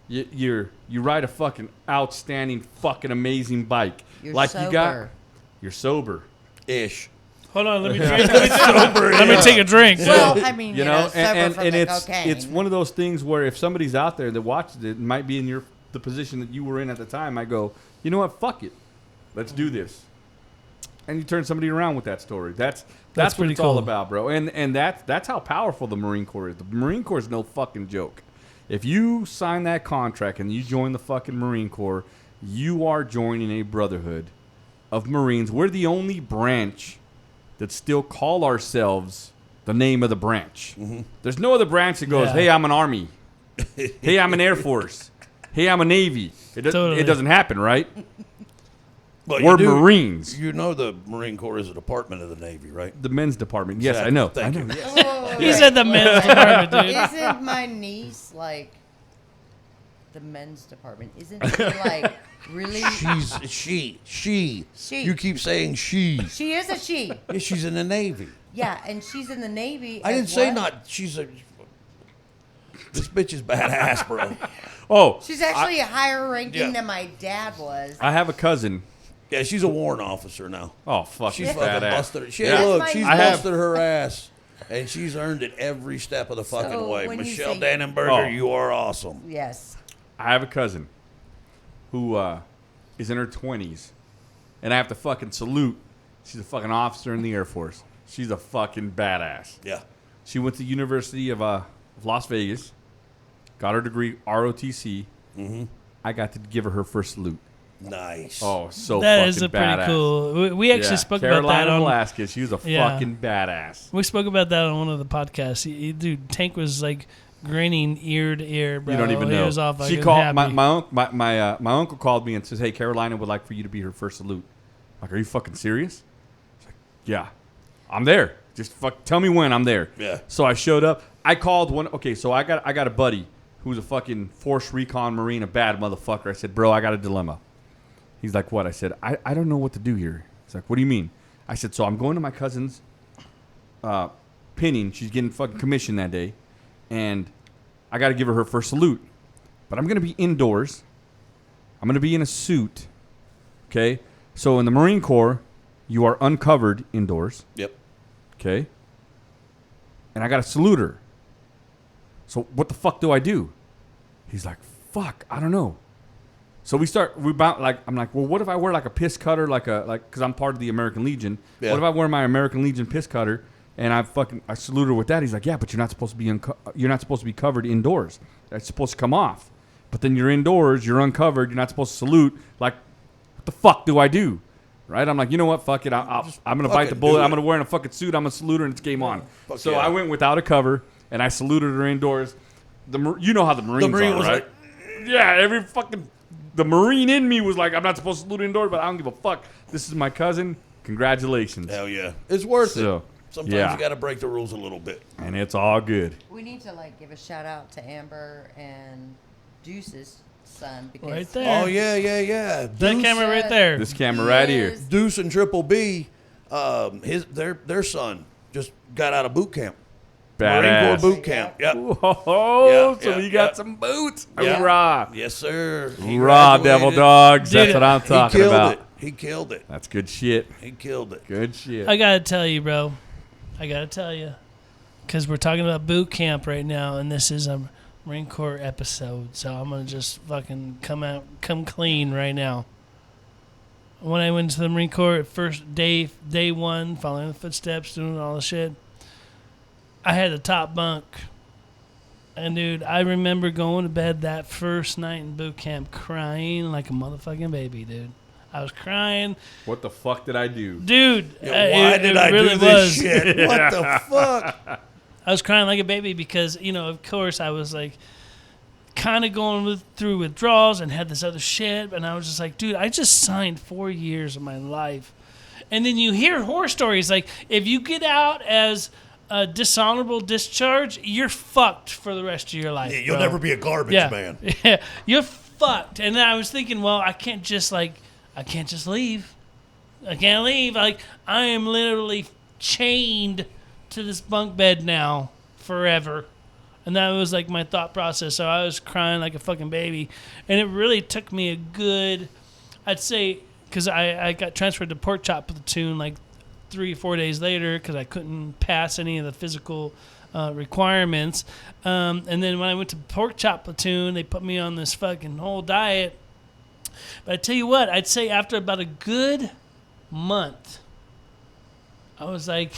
You ride a fucking outstanding, fucking amazing bike. You're like sober. you got. You're sober. Ish. Hold on, let me drink. Let me take a drink. Well, I mean, You know, sober and from the it's cocaine. it's one of those things where if somebody's out there that watches it, might be in the position that you were in at the time, I go, you know what, fuck it, let's do this, and you turn somebody around with that story. That's what pretty it's all cool. about, bro. And that's how powerful the Marine Corps is. The Marine Corps is no fucking joke. If you sign that contract and you join the fucking Marine Corps, you are joining a brotherhood of Marines. We're the only branch that still call ourselves the name of the branch. Mm-hmm. There's no other branch that goes, Yeah. hey, I'm an Army. Hey, I'm an Air Force. Hey, I'm a Navy. Totally. It doesn't happen, right? But We're you do- Marines. You know the Marine Corps is a department of the Navy, right? The men's department. Yes, I Exactly. know. Thank I you. know. Whoa, He said the men's department, dude. Isn't my niece like the men's department? Isn't she like really? She. She. You keep saying she. She is a she. Yeah, she's in the Navy. Yeah, and she's in the Navy. I as didn't say what? not. She's a. This bitch is badass, bro. Oh, She's actually higher ranking Yeah. than my dad was. I have a cousin. Yeah, she's a warrant officer now. Oh, fuck. She's She's fucking badass. busted. She, Yeah. Look, That's she's my busted her ass, and she's earned it every step of the fucking So way. when you Michelle say- Dannenberger, Oh. you are awesome. Yes. I have a cousin who is in her 20s, and I have to fucking salute. She's a fucking officer in the Air Force. She's a fucking badass. Yeah. She went to the University of Las Vegas, got her degree, ROTC. Mm-hmm. I got to give her first salute. Nice. Oh, so That fucking is a badass. pretty cool. We actually Yeah. spoke Carolina about that on. Velasquez. She was a Yeah. fucking badass. We spoke about that on one of the podcasts. Dude, Tank was like grinning ear to ear, bro. You don't even He know. was all She fucking called happy. my uncle called me and says, "Hey, Carolina would like for you to be her first salute." I'm like, are you fucking serious? She's like, yeah, I'm there. Just tell me when I'm there. Yeah. So I showed up. I called one. Okay, so I got a buddy who's a fucking Force Recon Marine, a bad motherfucker. I said, bro, I got a dilemma. He's like, what? I said, I don't know what to do here. He's like, what do you mean? I said, so I'm going to my cousin's pinning. She's getting fucking commission that day. And I got to give her first salute. But I'm going to be indoors. I'm going to be in a suit. Okay? So in the Marine Corps, you are uncovered indoors. Yep. Okay? And I got to salute her. So what the fuck do I do? He's like, fuck, I don't know. So I'm like, well, what if I wear like a piss cutter, because I'm part of the American Legion. Yeah. What if I wear my American Legion piss cutter and I salute her with that? He yeah, but you're not supposed to be covered indoors. That's supposed to come off. But then you're indoors, you're uncovered, you're not supposed to salute. Like, what the fuck do I do? Right? I'm like, you know what? Fuck it. I'm gonna bite the bullet. I'm gonna wear in a fucking suit. I'm gonna salute her and it's game on. So I went without a cover and I saluted her indoors. You know how the Marines Marine are, was right? Yeah, the Marine in me was like, I'm not supposed to salute indoors, but I don't give a fuck. This is my cousin. Congratulations. Hell yeah. It's worth it. Sometimes yeah. you got to break the rules a little bit. And it's all good. We need to give a shout out to Amber and Deuce's son because Right there. Oh yeah. That camera right there. This camera right here. Deuce and Triple B, their son just got out of boot camp. Marine Badass. Corps boot camp. Yep. Oh, Yeah, so yeah, he got yeah. some boots. Yeah. Hoorah. Yes, sir. He Hoorah, graduated. Devil Dogs. That's Dude, what I'm talking about. He killed it. That's good shit. He killed it. Good shit. I gotta tell you, bro. Because we're talking about boot camp right now, and this is a Marine Corps episode, so I'm gonna just fucking come clean right now. When I went to the Marine Corps at first day one, following the footsteps, doing all the shit, I had the top bunk. And dude, I remember going to bed that first night in boot camp crying like a motherfucking baby, dude. I was crying. What the fuck did I do? Dude, Why did I really do this was. shit? What the fuck? I was crying like a baby because, of course, I was like kind of going through withdrawals and had this other shit. And I was just like, dude, I just signed 4 years of my life. And then you hear horror stories like if you get out as a dishonorable discharge, you're fucked for the rest of your life. Yeah, you'll bro. never be a garbage man. Yeah, you're fucked. And then I was thinking, well, I can't just leave. I can't leave. Like, I am literally chained to this bunk bed now forever. And that was like my thought process. So I was crying like a fucking baby. And it really took me a good, I'd say, because I got transferred to pork chop platoon like 3 or 4 days later because I couldn't pass any of the physical requirements. And then when I went to pork chop platoon, they put me on this fucking whole diet. But I tell you what, I'd say after about a good month, I was like,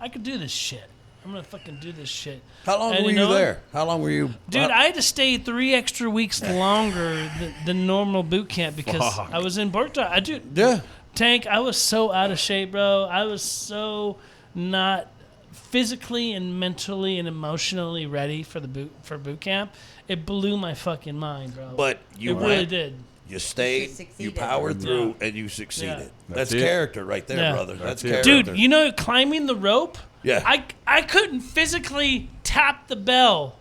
I could do this shit. I'm going to fucking do this shit. How long And were you you know there? How long were you? Dude, I had to stay 3 extra weeks longer than normal boot camp because I was in pork chop. Yeah. Tank, I was so out of shape, bro. I was so not physically and mentally and emotionally ready for boot camp. It blew my fucking mind, bro. But you really did. You stayed, you succeeded. powered through, and you succeeded. Yeah. That's it. character right there, Yeah. brother. That's it. character. Dude, climbing the rope? Yeah. I couldn't physically tap the bell.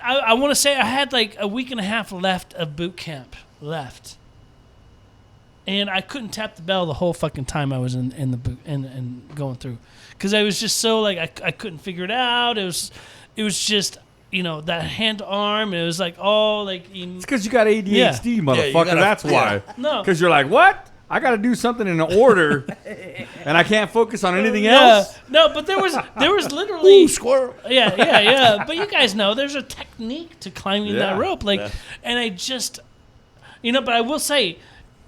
I want to say I had like a week and a half left of boot camp left. And I couldn't tap the bell the whole fucking time I was in the boot and going through, because I was just so like I couldn't figure it out. It was just that hand to arm. It was like all like. It's because you got ADHD, motherfucker. gotta- That's why. No. Because you're like, what? I got to do something in order, and I can't focus on anything Yeah. else. No, but there was literally. Ooh, squirrel. Yeah. But you guys know there's a technique to climbing Yeah. that rope. And I just, but I will say,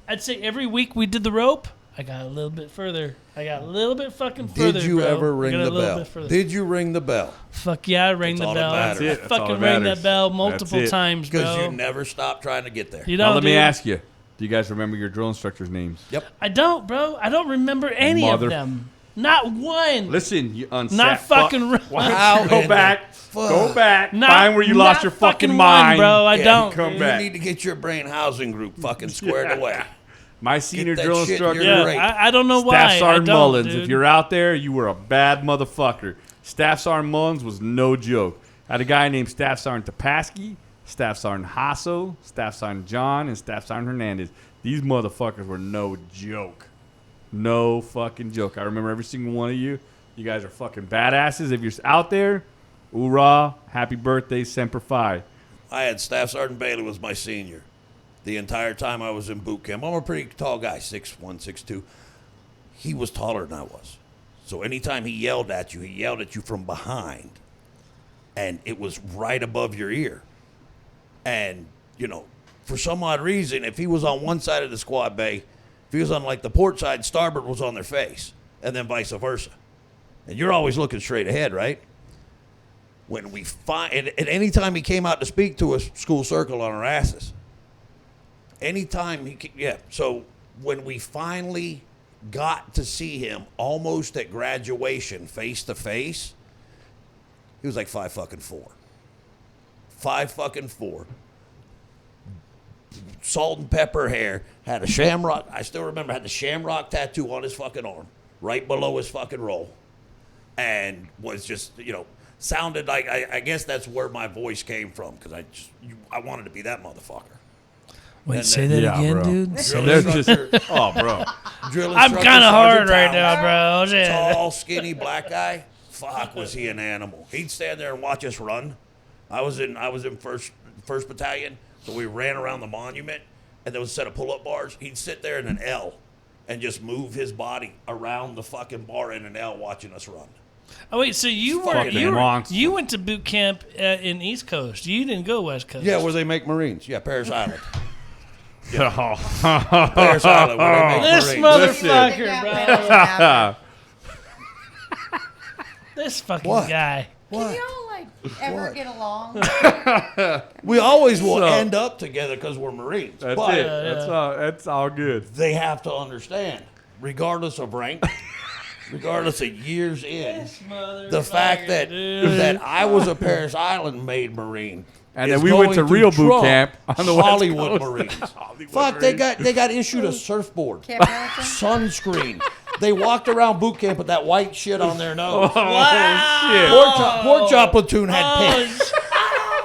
I'd say every week we did the rope, I got a little bit further. I got a little bit fucking further. Did you bro. ever I ring got a the little bell? bit further. Did you ring the bell? Fuck yeah, I rang That's the all that bell. matters. I That's it. That's all fucking that rang matters. that bell That's multiple it. times, Because bro. you never stopped trying to get there. You Now know, let me dude, ask you: do you guys remember your drill instructors' names? Yep. I don't, bro. I don't remember any of them. Not one. Listen, you unsat Not fucking. Why How don't you in go back? fuck? Go back. Not- Find where you lost not your fucking one, mind, bro. I Yeah, don't. come You back. need to get your brain housing group fucking squared away. My senior that drill shit in instructor, your Yeah, Great. I don't know why. Staff I Sergeant don't, Mullins. dude. If you're out there, you were a bad motherfucker. Staff Sergeant Mullins was no joke. I had a guy named Staff Sergeant Topaski, Staff Sergeant Hasso, Staff Sergeant John, and Staff Sergeant Hernandez. These motherfuckers were no joke. No fucking joke. I remember every single one of you. You guys are fucking badasses. If you're out there, hoorah, happy birthday, Semper Fi. I had Staff Sergeant Bailey was my senior the entire time I was in boot camp. I'm a pretty tall guy, 6'1", 6'2". He was taller than I was. So anytime he yelled at you from behind. And it was right above your ear. And, you know, for some odd reason, if he was on one side of the squad bay, if he was on like the port side, starboard was on their face. And then vice versa. And you're always looking straight ahead, right? When we and any time he came out to speak to us, school circle on our asses. Anytime So when we finally got to see him almost at graduation face to face, he was like 5'4". 5'4". Salt and pepper hair, had a shamrock. I still remember had the shamrock tattoo on his fucking arm, right below his fucking roll, and was just sounded like I guess that's where my voice came from because I wanted to be that motherfucker. Wait, And say that again, bro. dude. They're just, oh, bro. I'm kind of hard right now, bro. Shit. Tall, skinny black guy. Fuck, was he an animal? He'd stand there and watch us run. I was in first battalion, so we ran around the monument, and there was a set of pull-up bars. He'd sit there in an L and just move his body around the fucking bar in an L, watching us run. Oh wait, so you went to boot camp in East Coast. You didn't go West Coast. Yeah, where they make Marines. Yeah, Paris Island. Yeah. Paris Island, where they make This Marines. motherfucker, bro. This fucking guy. Can y'all ever get along? We always will end up together because we're Marines. That's but it. That's all good. they have to understand, regardless of rank, regardless of years in, the fact that I was a Paris Island made Marine. And then we went to real boot camp on the West Hollywood Coast. Marines. Hollywood Fuck, Marines. they got issued a surfboard, Camp Pendleton? sunscreen. They walked around boot camp with that white shit on their nose. Wow. Pork chop platoon had pins.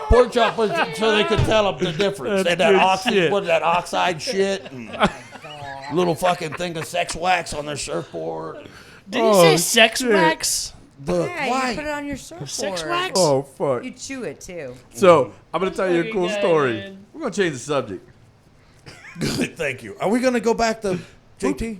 Pork chop platoon, so they could tell them the difference. That's And that good shit. that oxide shit, and little fucking thing of sex wax on their surfboard. Did you say sex wax? Yeah, Why? you put it on your surfboard. Sex wax? Oh, fuck. You chew it too. So, I'm going to tell you a cool Fucking guy, story. man. We're going to change the subject. Good, thank you. Are we gonna go back to JT?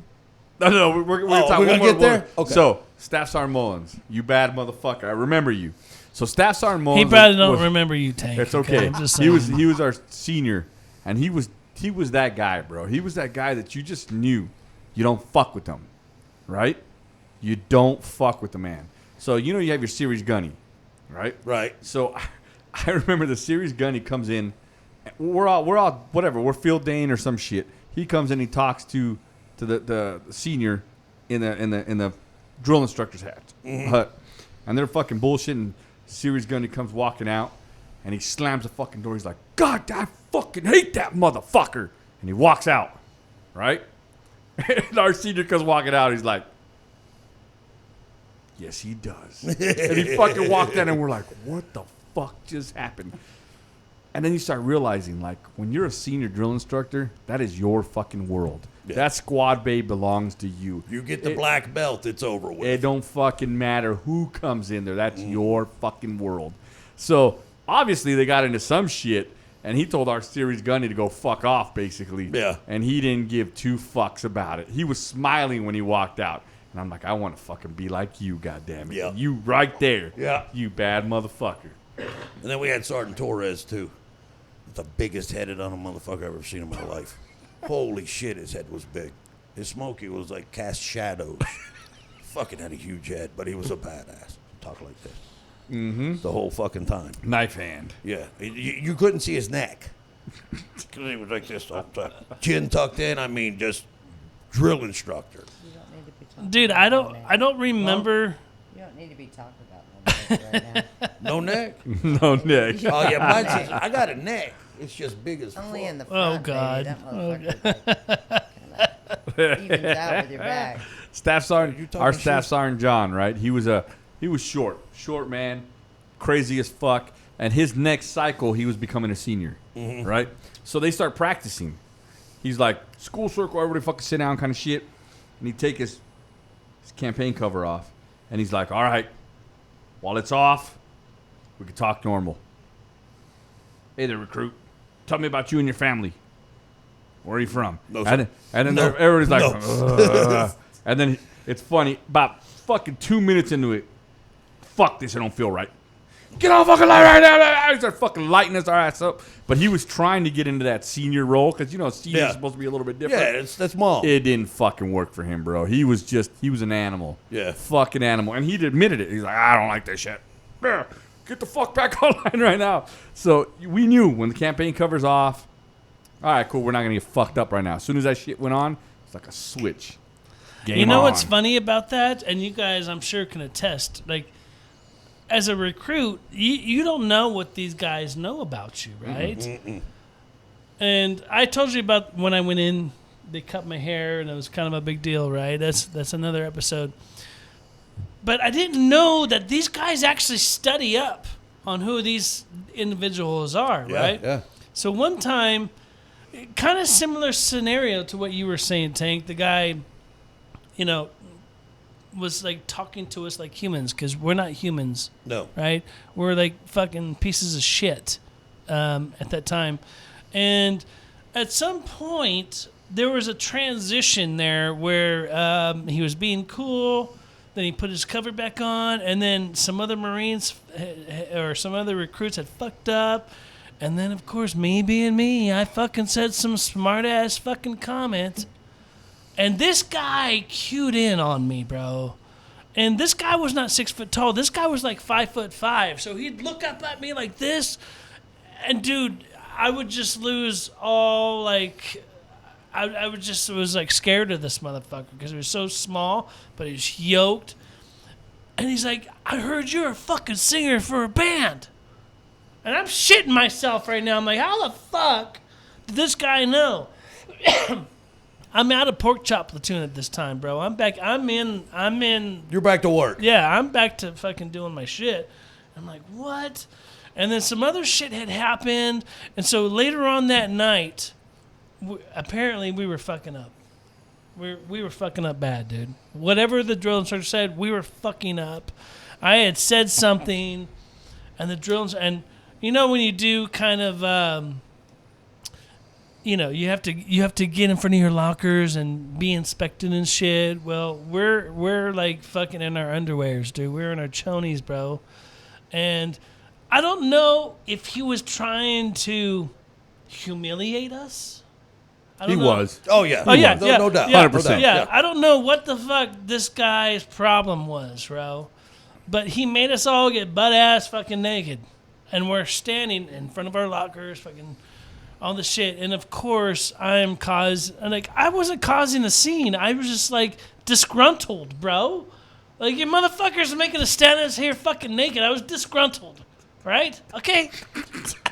No, we're going to talk we're one gonna more. get there? Okay. So, Staff Sergeant Mullins, you bad motherfucker. I remember you. So, Staff Sergeant He Mullins. probably don't remember you, Tank. It's okay. I'm just He saying. was our senior, and he was that guy, bro. He was that guy that you just knew you don't fuck with him, right? You don't fuck with the man. So you have your series gunny, right? Right. So I remember the series gunny comes in. We're all whatever. We're field daying or some shit. He comes in. He talks to the senior in the drill instructor's hut, and they're fucking bullshitting. Series gunny comes walking out, and he slams the fucking door. He's like, "God, I fucking hate that motherfucker," and he walks out, right? And our senior comes walking out. He's like, "Yes, he does." And he fucking walked in, and we're like, "What the fuck just happened?" And then you start realizing, like, when you're a senior drill instructor, that is your fucking world. Yeah. That squad bay belongs to you. You get the black belt, it's over with. It don't fucking matter who comes in there. That's your fucking world. So, obviously, they got into some shit, and he told our series gunny to go fuck off, basically. Yeah. And he didn't give two fucks about it. He was smiling when he walked out. And I'm like, I want to fucking be like you, goddammit. Yeah. You right there. Yeah. You bad motherfucker. And then we had Sergeant Torres, too. The biggest headed on a motherfucker I've ever seen in my life. Holy shit, his head was big. His smoky was like cast shadows. Fucking had a huge head, but he was a badass. Talk like this. Mm-hmm. The whole fucking time. Knife hand. Yeah. You couldn't see his neck. Because he was like this all the time. Chin tucked in, I mean, just drill instructor. You don't need to be talking Dude, about I don't remember. You don't need to be talking about no right now. No neck? No neck. Oh, yeah, mine's just, I got a neck. It's just big as Only fuck. in the front, God. baby. That motherfucker evens out with your back. Staff Sergeant, talking our Staff shit? Sergeant John, right? He was short man, crazy as fuck. And his next cycle, he was becoming a senior, right? So they start practicing. He's like, school circle, everybody fucking sit down kind of shit. and he'd take his campaign cover off, and he's like, all right, while it's off, we can talk normal. Hey there, recruit. Tell me about you and your family. Where are you from? No, and then no, everybody's like, no. and then it's funny, about fucking 2 minutes into it, fuck this, I don't feel right. Get on fucking light right now. He started fucking lighting his ass up. But he was trying to get into that senior role because, senior's supposed to be a little bit different. Yeah, that's mom. It didn't fucking work for him, bro. He was an animal. Yeah. Fucking animal. And he'd admitted it. He's like, I don't like this shit. Get the fuck back online right now. So we knew when the campaign cover's off, all right, cool, we're not going to get fucked up right now. As soon as that shit went on, it's like a switch. Game You know on. what's funny about that? And you guys, I'm sure, can attest. Like, as a recruit, you don't know what these guys know about you, right? Mm-mm. And I told you about when I went in, they cut my hair, and it was kind of a big deal, right? That's another episode. But I didn't know that these guys actually study up on who these individuals are, right? Yeah. So one time, kind of similar scenario to what you were saying, Tank. The guy, was like talking to us like humans because we're not humans, No. right? We're like fucking pieces of shit at that time. And at some point, there was a transition there where he was being cool. Then he put his cover back on, and then some other Marines or some other recruits had fucked up. And then, of course, me being me, I fucking said some smart-ass fucking comment. And this guy cued in on me, bro. And this guy was not 6 foot tall. This guy was like 5'5". So he'd look up at me like this. And, dude, I would just lose all, like... I was like scared of this motherfucker because he was so small, but he was yoked. And he's like, I heard you're a fucking singer for a band. And I'm shitting myself right now. I'm like, how the fuck did this guy know? I'm out of pork chop platoon at this time, bro. I'm back. I'm in. You're back to work. Yeah, I'm back to fucking doing my shit. I'm like, what? And then some other shit had happened. And so later on that night, apparently we were fucking up. We were fucking up bad, dude. Whatever the drill instructor said, we were fucking up. I had said something, and the drill and when you do kind of you have to get in front of your lockers and be inspected and shit. Well, we're like fucking in our underwears, dude. We're in our chonies, bro. And I don't know if he was trying to humiliate us. He was. Oh, yeah. Oh, yeah. No doubt. Yeah, 100%. Yeah, I don't know what the fuck this guy's problem was, bro. But he made us all get butt-ass fucking naked. And we're standing in front of our lockers, fucking all the shit. And, of course, I wasn't causing a scene. I was just, like, disgruntled, bro. Like, you motherfuckers are making us stand us here fucking naked. I was disgruntled. Right? Okay.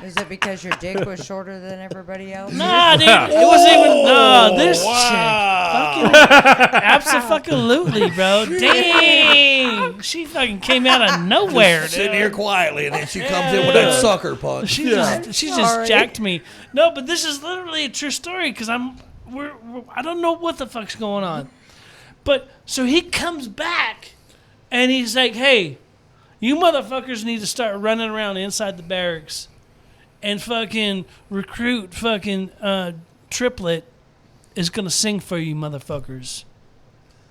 Is it because your dick was shorter than everybody else? Nah, dude. It wasn't even. No, this chick. Fucking absolutely, bro. Dang. She fucking came out of nowhere, dude. Sitting here quietly, and then she comes in with that sucker punch. She just jacked me. No, but this is literally a true story because I don't know what the fuck's going on. But so he comes back, and he's like, hey. You motherfuckers need to start running around inside the barracks and fucking recruit fucking Triplet is going to sing for you motherfuckers.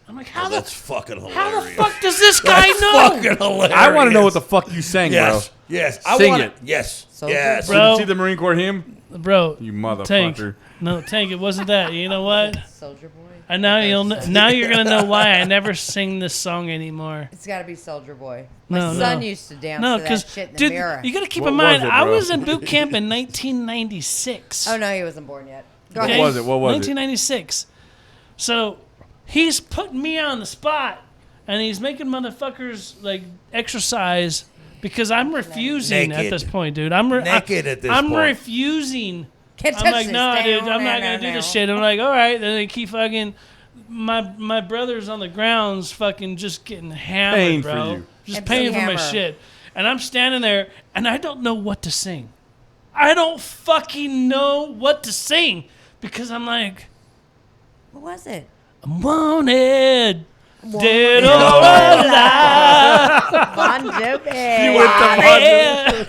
I'm like, that's fucking hilarious. How the fuck does this guy know? Fucking hilarious. I want to know what the fuck you sang, Yes. bro. Yes. Sing I want it. Yes. Soldier Yes. Bro. Did you see the Marine Corps hymn? Bro. You motherfucker. Tank. No, Tank, it wasn't that. You know what? Soldier Boy. And now now you're going to know why I never sing this song anymore. It's got to be Soldier Boy. No, My son no. used to dance No, to that because, shit in the dude, mirror. you got to keep What in mind, was it, I bro? was in boot camp in 1996. Oh, no, he wasn't born yet. Go What ahead. was it? What was it? 1996. So he's putting me on the spot, and he's making motherfuckers like exercise because I'm refusing at Naked. this point, dude. I'm Naked at this I'm point. refusing. Can't I'm touch like, this. nah, dude, I'm not No, gonna do no. this shit. I'm like, all right. Then they keep fucking. My brother's on the grounds, fucking just getting hammered, Paying for bro. you. Just Empty paying for my hammer. shit, and I'm standing there, and I don't know what to sing. I don't fucking know what to sing because I'm like. What was it? I'm wanted. Dead or alive. Bon Jovi. Wanted.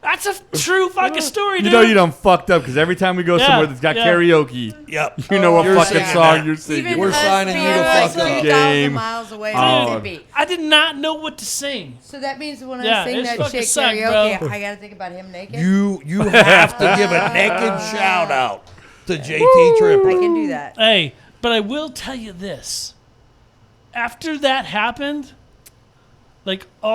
That's a true fucking story, dude. You know you done fucked up because every time we go somewhere that's got karaoke, Yep. you know what You're fucking singing song that. you're singing. Even We're us signing you being to like fuck up. 3,000 Game. miles away Oh. from Mississippi. I did not know what to sing. So that means when Yeah, I sing it's that fucking shit suck, karaoke, bro. I gotta think about him naked. You have to give a naked shout out to JT I Tripper. can do that. Hey, but I will tell you this. After that happened,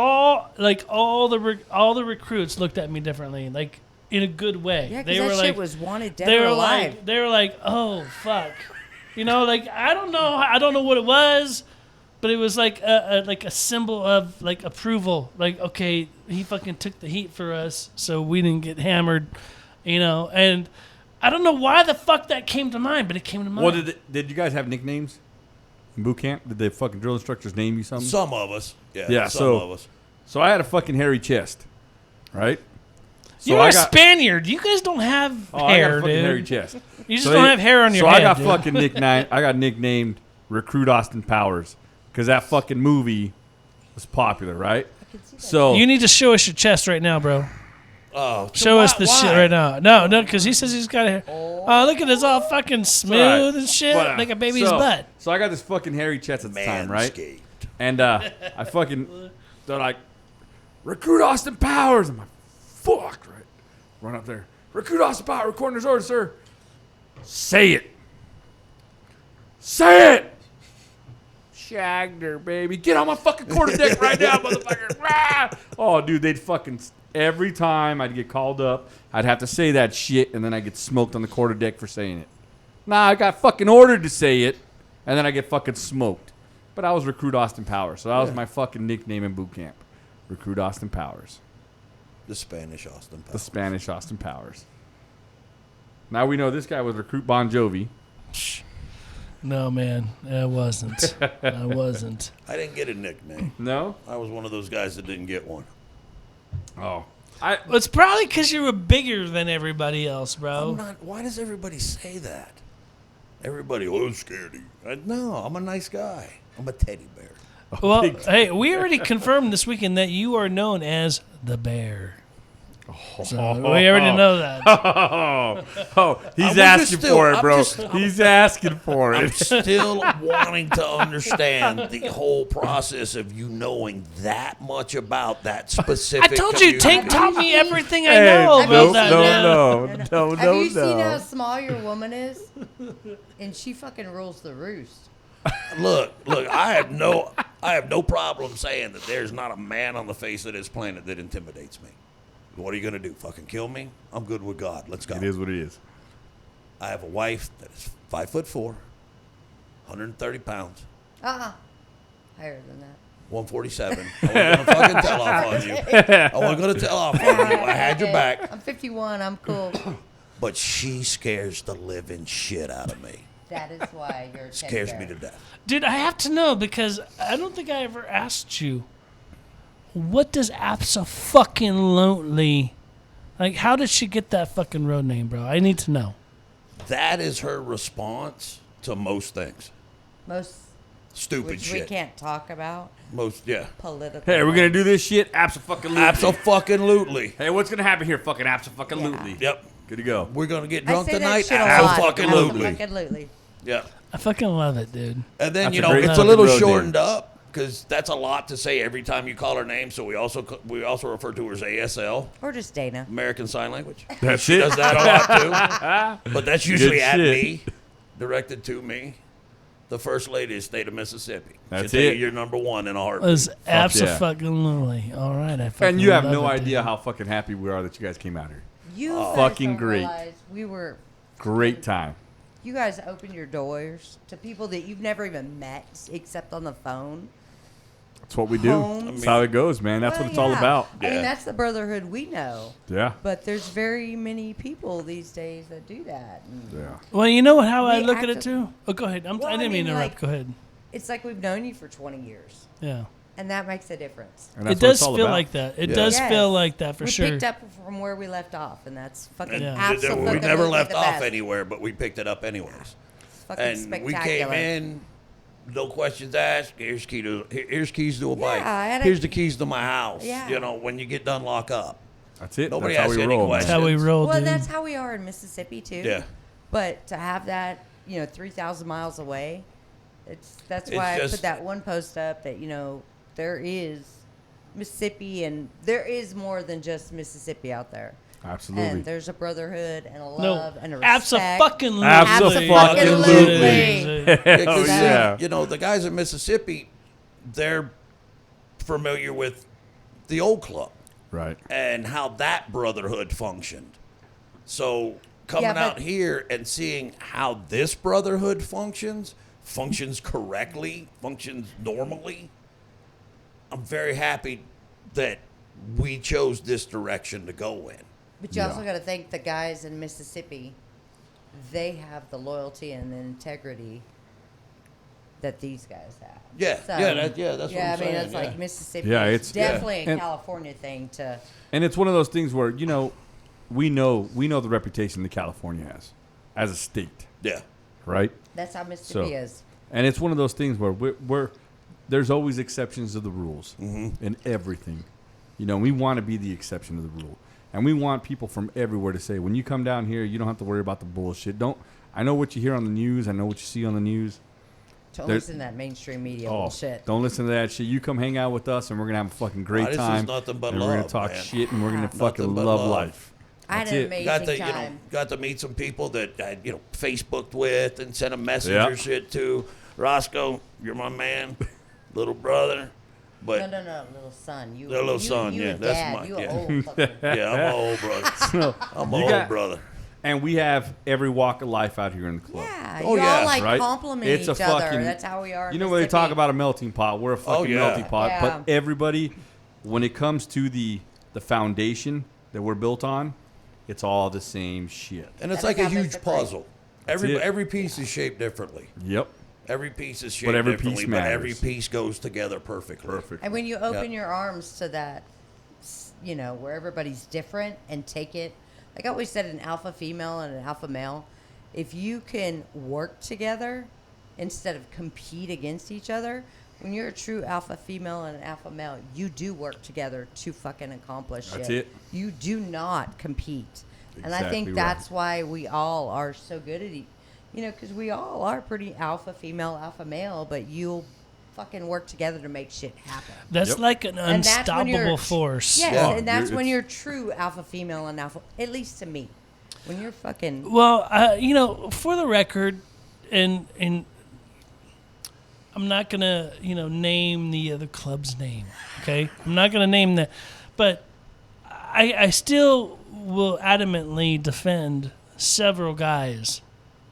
all the recruits looked at me differently, like in a good way. Yeah, they because were that like, shit was wanted dead they or were alive. like, oh fuck, you know, like I don't know what it was, but it was like a symbol of like approval. Like, okay, he fucking took the heat for us, so we didn't get hammered, you know. And I don't know why the fuck that came to mind, but it came to mind. Well, did you guys have nicknames in boot camp? Did the fucking drill instructors name you something? Some of us. Yeah, some so- of us. So I had a fucking hairy chest, right? So You're I a got- Spaniard. You guys don't have Oh, I got hair, a fucking dude. hairy chest. You just So don't they- have hair on your so head. I got dude. fucking nicknamed. I got nicknamed Recruit Austin Powers because that fucking movie was popular, right? So You need to show us your chest right now, bro. Oh, Show us the why? shit right now. No, because he says he's got hair. Oh, look at this, all fucking smooth and shit, But, like a baby's so, butt. So I got this fucking hairy chest at the time, right? Manscaped. And I fucking, they're like, Recruit Austin Powers. I'm like, fuck, right? Run up there. Recruit Austin Powers, recording his order, sir. Say it. Say it. Shagner, baby. Get on my fucking quarter deck right now, motherfucker. Rah! Oh, dude, they'd fucking, every time I'd get called up, I'd have to say that shit, and then I'd get smoked on the quarter deck for saying it. Nah, I got fucking ordered to say it, and then I get fucking smoked. But I was Recruit Austin Powers, so that was my fucking nickname in boot camp. Recruit Austin Powers. The Spanish Austin The Powers. Spanish Austin Powers. Now we know this guy was Recruit Bon Jovi. No, man, I wasn't. I wasn't. I didn't get a nickname. No? I was one of those guys that didn't get one. Oh. Well, it's probably because you were bigger than everybody else, bro. I'm not. Why does everybody say that? Everybody, oh, I'm scared of you. No, I'm a nice guy. I'm a teddy bear. Well, hey, we already confirmed this weekend that you are known as the Bear. So we already know that. He's I'm asking just still- for it, I'm bro. just- He's asking for I'm it. still wanting to understand the whole process of you knowing that much about that I specific. told you, Tank community. taught me everything I Hey, know Have about you that. seen man. no. Have you seen how small your woman is? And she fucking rules the roost. Look, I have no problem saying that there's not a man on the face of this planet that intimidates me. What are you gonna do? Fucking kill me? I'm good with God. Let's go. It is what it is. I have a wife that is 5'4", 130 pounds, Higher than that. 147. I wasn't gonna fucking tell off on you. I wasn't gonna tell off on you. I had your back. I'm 51. I'm cool. But she scares the living shit out of me. That is why you're a teddy Scares bear. me to death. Dude, I have to know because I don't think I ever asked you. What does Absofuckinglutly, like, how did she get that fucking road name, bro? I need to know. That is her response to most things. Most, Stupid which shit. we can't talk about. Most, yeah. Political. Hey, we're gonna do this shit? Abso-fucking-lutely. Abso-fucking-lutely. Hey, what's gonna happen here? Fucking abso-fucking-lutely. Yep. Good to go. We're gonna get I drunk say tonight. that shit a lot. Abso-fucking-lutely. Absolutely. Yeah. I fucking love it, dude. And then, That's you a know, great it's a fucking little road shortened name. up because that's a lot to say every time you call her name. So we also refer to her as ASL, Or just Dana. American Sign Language. That's She it. does that a lot too. But that's usually Good at shit. me, directed to me. The First Lady of the State of Mississippi. That's She'll tell it. you you're number one in a It heartbeat. was yeah. Absofuckinglutely. All right, I fucking And you have love no it, idea dude. how fucking happy we are that you guys came out here. You guys fucking don't great. realize we were. Great time. You guys open your doors to people that you've never even met except on the phone. That's what we do. Homes. That's how it goes, man. That's Well, what it's all yeah. about. I mean, Yeah. that's the brotherhood we know. Yeah. But there's very many people these days that do that. And Yeah. Well, you know how I We look at it acted- too. Oh, go ahead. Well, I I didn't mean to mean, interrupt. like- Go ahead. it's like we've known you for 20 years. Yeah. And that makes a difference. And It that's what does it's all feel about. like that. It Yeah. does Yes. feel like that for we sure. picked up from where we left off, and that's fucking And Yeah. we absolutely never left the off best. anywhere, but we picked it up anyways. fucking And spectacular. we came in, no questions asked. Here's keys to a bike. I had Here's the keys to my house. Yeah. You know, when you get done, lock up. That's it. Nobody That's how asks we any roll. man. questions. That's how we roll, Well, dude. that's how we are in Mississippi too. Yeah. But to have that, 3,000 miles away, that's It's why I just- put that one post up that there is Mississippi, and there is more than just Mississippi out there. Absolutely. And there's a brotherhood and a No, love and a respect. abso-fucking-lutely. Abso-fucking-lutely. Because, yeah. the guys in Mississippi, they're familiar with the old club Right. and how that brotherhood functioned. So coming Yeah, but- out here and seeing how this brotherhood functions correctly, functions normally, I'm very happy that we chose this direction to go in. But you also got to thank the guys in Mississippi. They have the loyalty and the integrity that these guys have. Yeah, So, that's what yeah, I'm I saying. mean, it's yeah. like Mississippi. Yeah, is it's- definitely yeah. a California thing to. And it's one of those things where we know the reputation that California has as a state, Yeah. right? That's how Mississippi So- is. And it's one of those things where we're there's always exceptions to the rules in everything. We want to be the exception to the rule, and we want people from everywhere to say, when you come down here, you don't have to worry about the bullshit. I know what you hear on the news. I know what you see on the news. Don't There's- listen to that mainstream media Oh, bullshit. don't listen to that shit. You come hang out with us, and we're gonna have a fucking great This is time. nothing but and we're gonna love, talk man. shit, and we're gonna Nothing fucking but love love. life. I had That's an it. amazing time. Got to meet some people that I, Facebooked with and sent a messenger Yeah. shit to. Roscoe, you're my man, little brother. But No, little son. You, The little son, you yeah, a that's dad. my- You yeah. an old fucking. yeah, I'm an old brother. I'm an you old got- brother. And we have every walk of life out here in the club. Yeah, Oh, you yeah. all like Right? compliment It's a each other. fucking- That's how we are. in You know when they talk Mississippi. about a melting pot, we're a fucking yeah. melting pot. Yeah. But everybody, when it comes to the foundation that we're built on, it's all the same shit. And it's That like is a how huge Mississippi- puzzle. That's it. Every piece is shaped differently. Yep. Every piece is shaped every differently, piece but every matters. piece goes together perfectly. Perfect. And when you open Yeah. your arms to that, where everybody's different and take it, like I always said, an alpha female and an alpha male, if you can work together instead of compete against each other, when you're a true alpha female and an alpha male, you do work together to fucking accomplish That's shit. it. You do not compete. And I think Exactly right. that's why we all are so good at because we all are pretty alpha female, alpha male, but you'll fucking work together to make shit happen. That's Yep. like an And that's when unstoppable you're- force. Yes, Yeah. and that's You're- when it's- you're true alpha female and alpha, at least to me. When you're fucking. Well, for the record, and I'm not gonna name the other club's name. Okay, I'm not gonna name that, but I still will adamantly defend several guys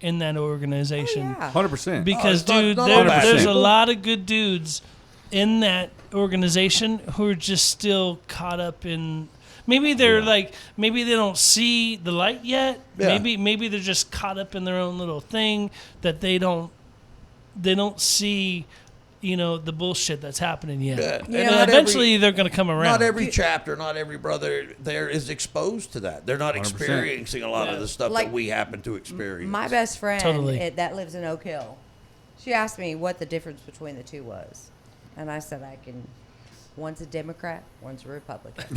in that organization. Yeah. 100%. Because, it's not- dude, not there, all bad there's a people. lot of good dudes in that organization who are just still caught up in. Maybe they're maybe they don't see the light yet. Yeah. Maybe they're just caught up in their own little thing that they don't see, the bullshit that's happening yet. Yeah. And And not eventually they're going to come around. Not every chapter, not every brother there is exposed to that. They're not 100%. experiencing a lot of the stuff Like, that we happen to experience. My best friend Totally. that lives in Oak Hill, she asked me what the difference between the two was. And I said, one's a Democrat, one's a Republican.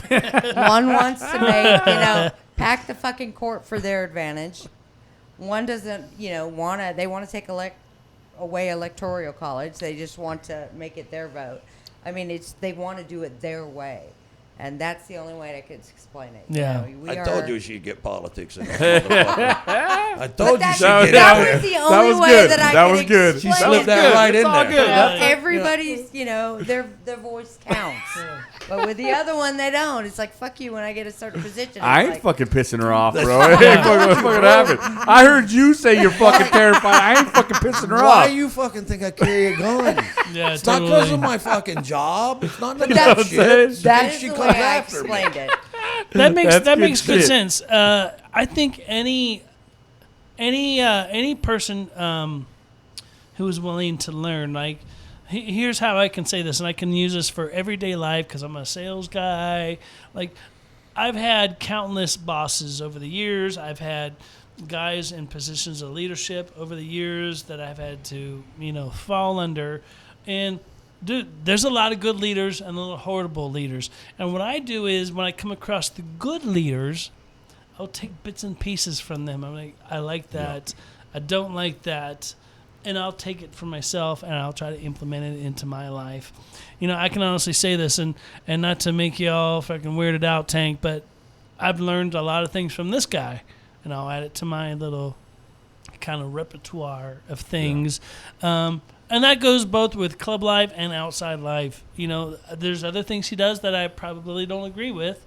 One wants to make, pack the fucking court for their advantage. One doesn't, they want to take away electoral college. They just want to make it their vote. I mean, they want to do it their way. And that's the only way I could explain it. Yeah. I told you she'd get politics in this motherfucker. I But told you that, she'd get that in there. was the only was way good. that I That could was good. explain She slipped it. that right in It's all there. good. That's- Everybody's, their voice counts. But with the other one, they don't. It's like, fuck you when I get a certain position. I It's ain't like, fucking pissing her off, bro. It ain't fucking happening. I heard you say you're fucking terrified. I ain't fucking pissing her Why off. you fucking think I carry a gun? Yeah, It's not because totally. of my fucking job. It's not none of that's- that shit. that She is the comes way I after me. explained it. That makes That's good good shit. sense. I think any person who is willing to learn, like, here's how I can say this, and I can use this for everyday life because I'm a sales guy. Like, I've had countless bosses over the years. I've had guys in positions of leadership over the years that I've had to, fall under. And dude, there's a lot of good leaders and a lot of horrible leaders. And what I do is when I come across the good leaders, I'll take bits and pieces from them. I'm like, I like that. I don't like that. And I'll take it for myself and I'll try to implement it into my life. I can honestly say this, and not to make you all fucking weirded out, Tank, but I've learned a lot of things from this guy, and I'll add it to my little kind of repertoire of things. And that goes both with club life and outside life. There's other things he does that I probably don't agree with,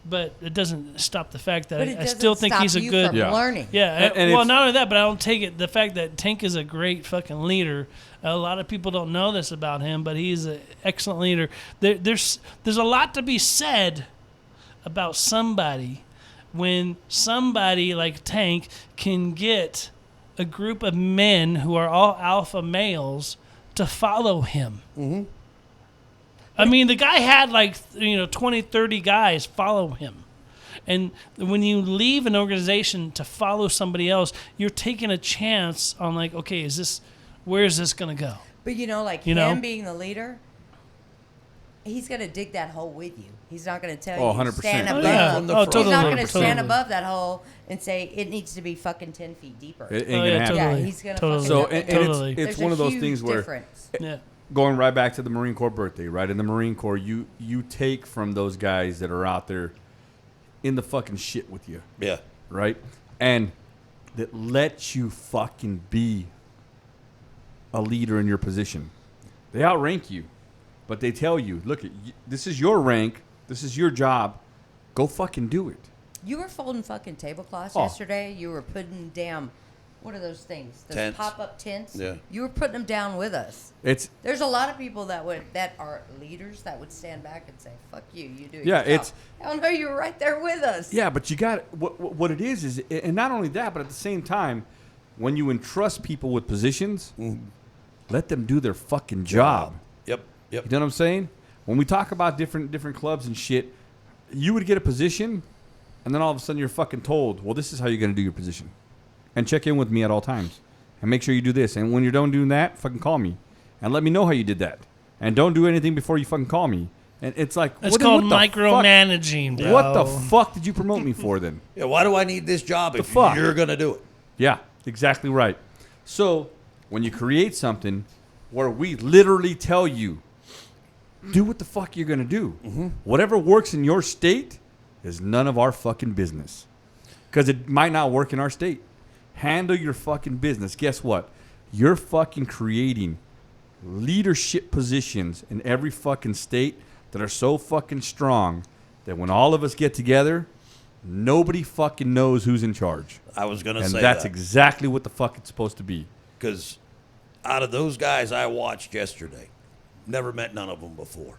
but it doesn't stop the fact that I still think he's a good from learning. Yeah, well, not only that, but I don't take it the fact that Tank is a great fucking leader. A lot of people don't know this about him, but he's an excellent leader. There's a lot to be said about somebody when somebody like Tank can get a group of men who are all alpha males to follow him. Mm-hmm. I mean, the guy had 20, 30 guys follow him. And when you leave an organization to follow somebody else, you're taking a chance on okay, where is this going to go? But him being the leader, he's going to dig that hole with you. He's not going to tell you 100%. stand above. Totally. He's not going to stand above that hole and say it needs to be fucking 10 feet deeper. It ain't gonna happen. Totally. Yeah, he's going to Totally. So Totally. it's one of those things where Yeah. going right back to the Marine Corps birthday, right? In the Marine Corps, you take from those guys that are out there in the fucking shit with you. Yeah. Right? And that let you fucking be a leader in your position. They outrank you, but they tell you, look, this is your rank. This is your job. Go fucking do it. You were folding fucking tablecloths yesterday. You were putting down, what are those things? Those Tents. pop-up tents. Yeah. You were putting them down with us. There's a lot of people that are leaders that would stand back and say, "Fuck you, you do it yourself." Hell no, you were right there with us. Yeah, but you got what it is, and not only that, but at the same time, when you entrust people with positions, let them do their fucking job. Yep. You know what I'm saying? When we talk about different clubs and shit, you would get a position, and then all of a sudden you're fucking told, well, this is how you're going to do your position. And check in with me at all times. And make sure you do this. And when you're done doing that, fucking call me. And let me know how you did that. And don't do anything before you fucking call me. And it's like, it's called micromanaging, bro. What the fuck did you promote me for then? Yeah, why do I need this job if fuck? You're going to do it? Yeah, exactly right. So when you create something where we literally tell you, do what the fuck you're going to do. Mm-hmm. Whatever works in your state is none of our fucking business. Because it might not work in our state. Handle your fucking business. Guess what? You're fucking creating leadership positions in every fucking state that are so fucking strong that when all of us get together, nobody fucking knows who's in charge. I was going to say that. And that's exactly what the fuck it's supposed to be. Because out of those guys I watched yesterday, never met none of them before.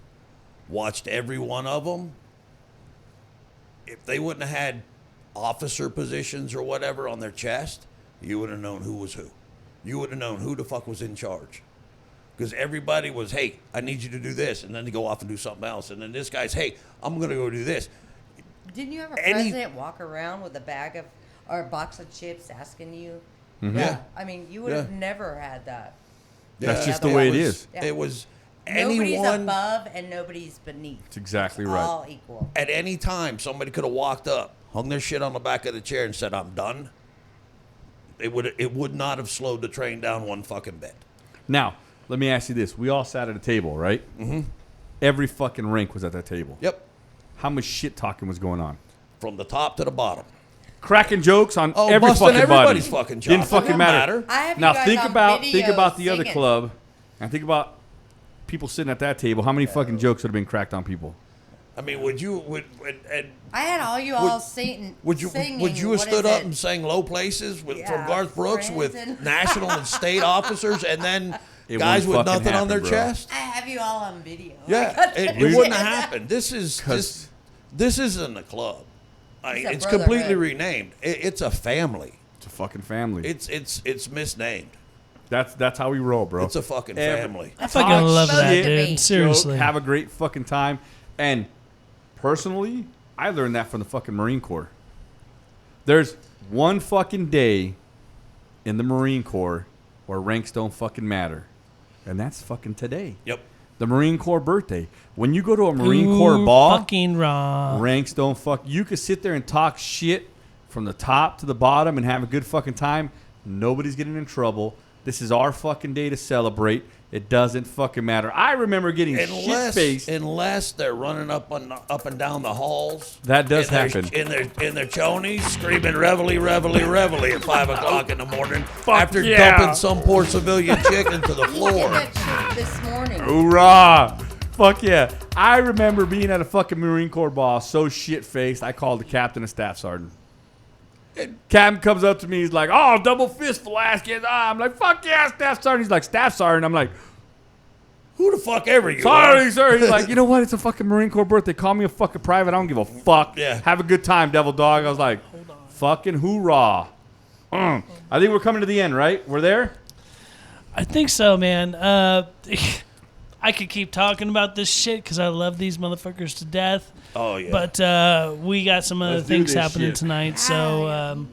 Watched every one of them. If they wouldn't have had officer positions or whatever on their chest, you would have known who was who. You would have known who the fuck was in charge. Because everybody was, hey, I need you to do this. And then they go off and do something else. And then this guy's, hey, I'm going to go do this. Didn't you have a president walk around with a bag of, or a box of chips asking you? Mm-hmm. Yeah. I mean, you would have never had that. That's just the way it is. Yeah. It was nobody's anyone above and nobody's beneath. That's exactly It's right. all equal. at any time. Somebody could have walked up, hung their shit on the back of the chair, and said, "I'm done." It would not have slowed the train down one fucking bit. Now, let me ask you this: we all sat at a table, right? Mm-hmm. Every fucking rank was at that table. Yep, How much shit talking was going on? from the top to the bottom. Cracking jokes on Oh, every busting fucking everybody's body. fucking chops. Didn't It fucking don't matter. matter. I have Now you guys think on about video the other singing. club, and think about people sitting at that table. How many fucking jokes would have been cracked on people? I mean, I had all you all singing. would you have stood up and sang "Low Places" from Yeah, Garth Brooks with Brandon. national and state officers, and then It guys with wouldn't fucking nothing on their happen, bro. chest? I have you all on video. Yeah, it wouldn't have happened. This isn't a club. It's a It's completely brotherhood. renamed. It's a family. It's a fucking family. It's misnamed. That's how we roll, bro. It's a fucking Every- family. I fucking Talk love that, shit, dude. joke, Seriously. Joke, have a great fucking time. And personally, I learned that from the fucking Marine Corps. There's one fucking day in the Marine Corps where ranks don't fucking matter. And that's fucking today. Yep. The Marine Corps birthday. When you go to a Marine Corps ball, fucking raw. ranks don't fuck. You could sit there and talk shit from the top to the bottom and have a good fucking time. Nobody's getting in trouble. This is our fucking day to celebrate. It doesn't fucking matter. I remember getting shit-faced. Unless they're running up and down the halls. That does happen. In their chonies, screaming reveille, reveille, reveille at 5 o'clock in the morning after dumping some poor civilian chick into the He did floor. that shit this morning. Hoorah! Fuck yeah. I remember being at a fucking Marine Corps ball so shit-faced, I called the captain of staff sergeant. Captain comes up to me, he's like, oh, double fist Velasquez. I'm like, fuck yeah, staff sergeant. He's like, staff sergeant. I'm like, Who the fuck ever you sorry, are? sir. He's like, you know what? It's a fucking Marine Corps birthday. Call me a fucking private. I don't give a fuck. Yeah. Have a good time, Devil Dog. I was like, fucking hoorah. I think we're coming to the end, right? We're there? I think so, man. I could keep talking about this shit because I love these motherfuckers to death. Oh, yeah. But we got some other Let's do things this happening shit. tonight. So,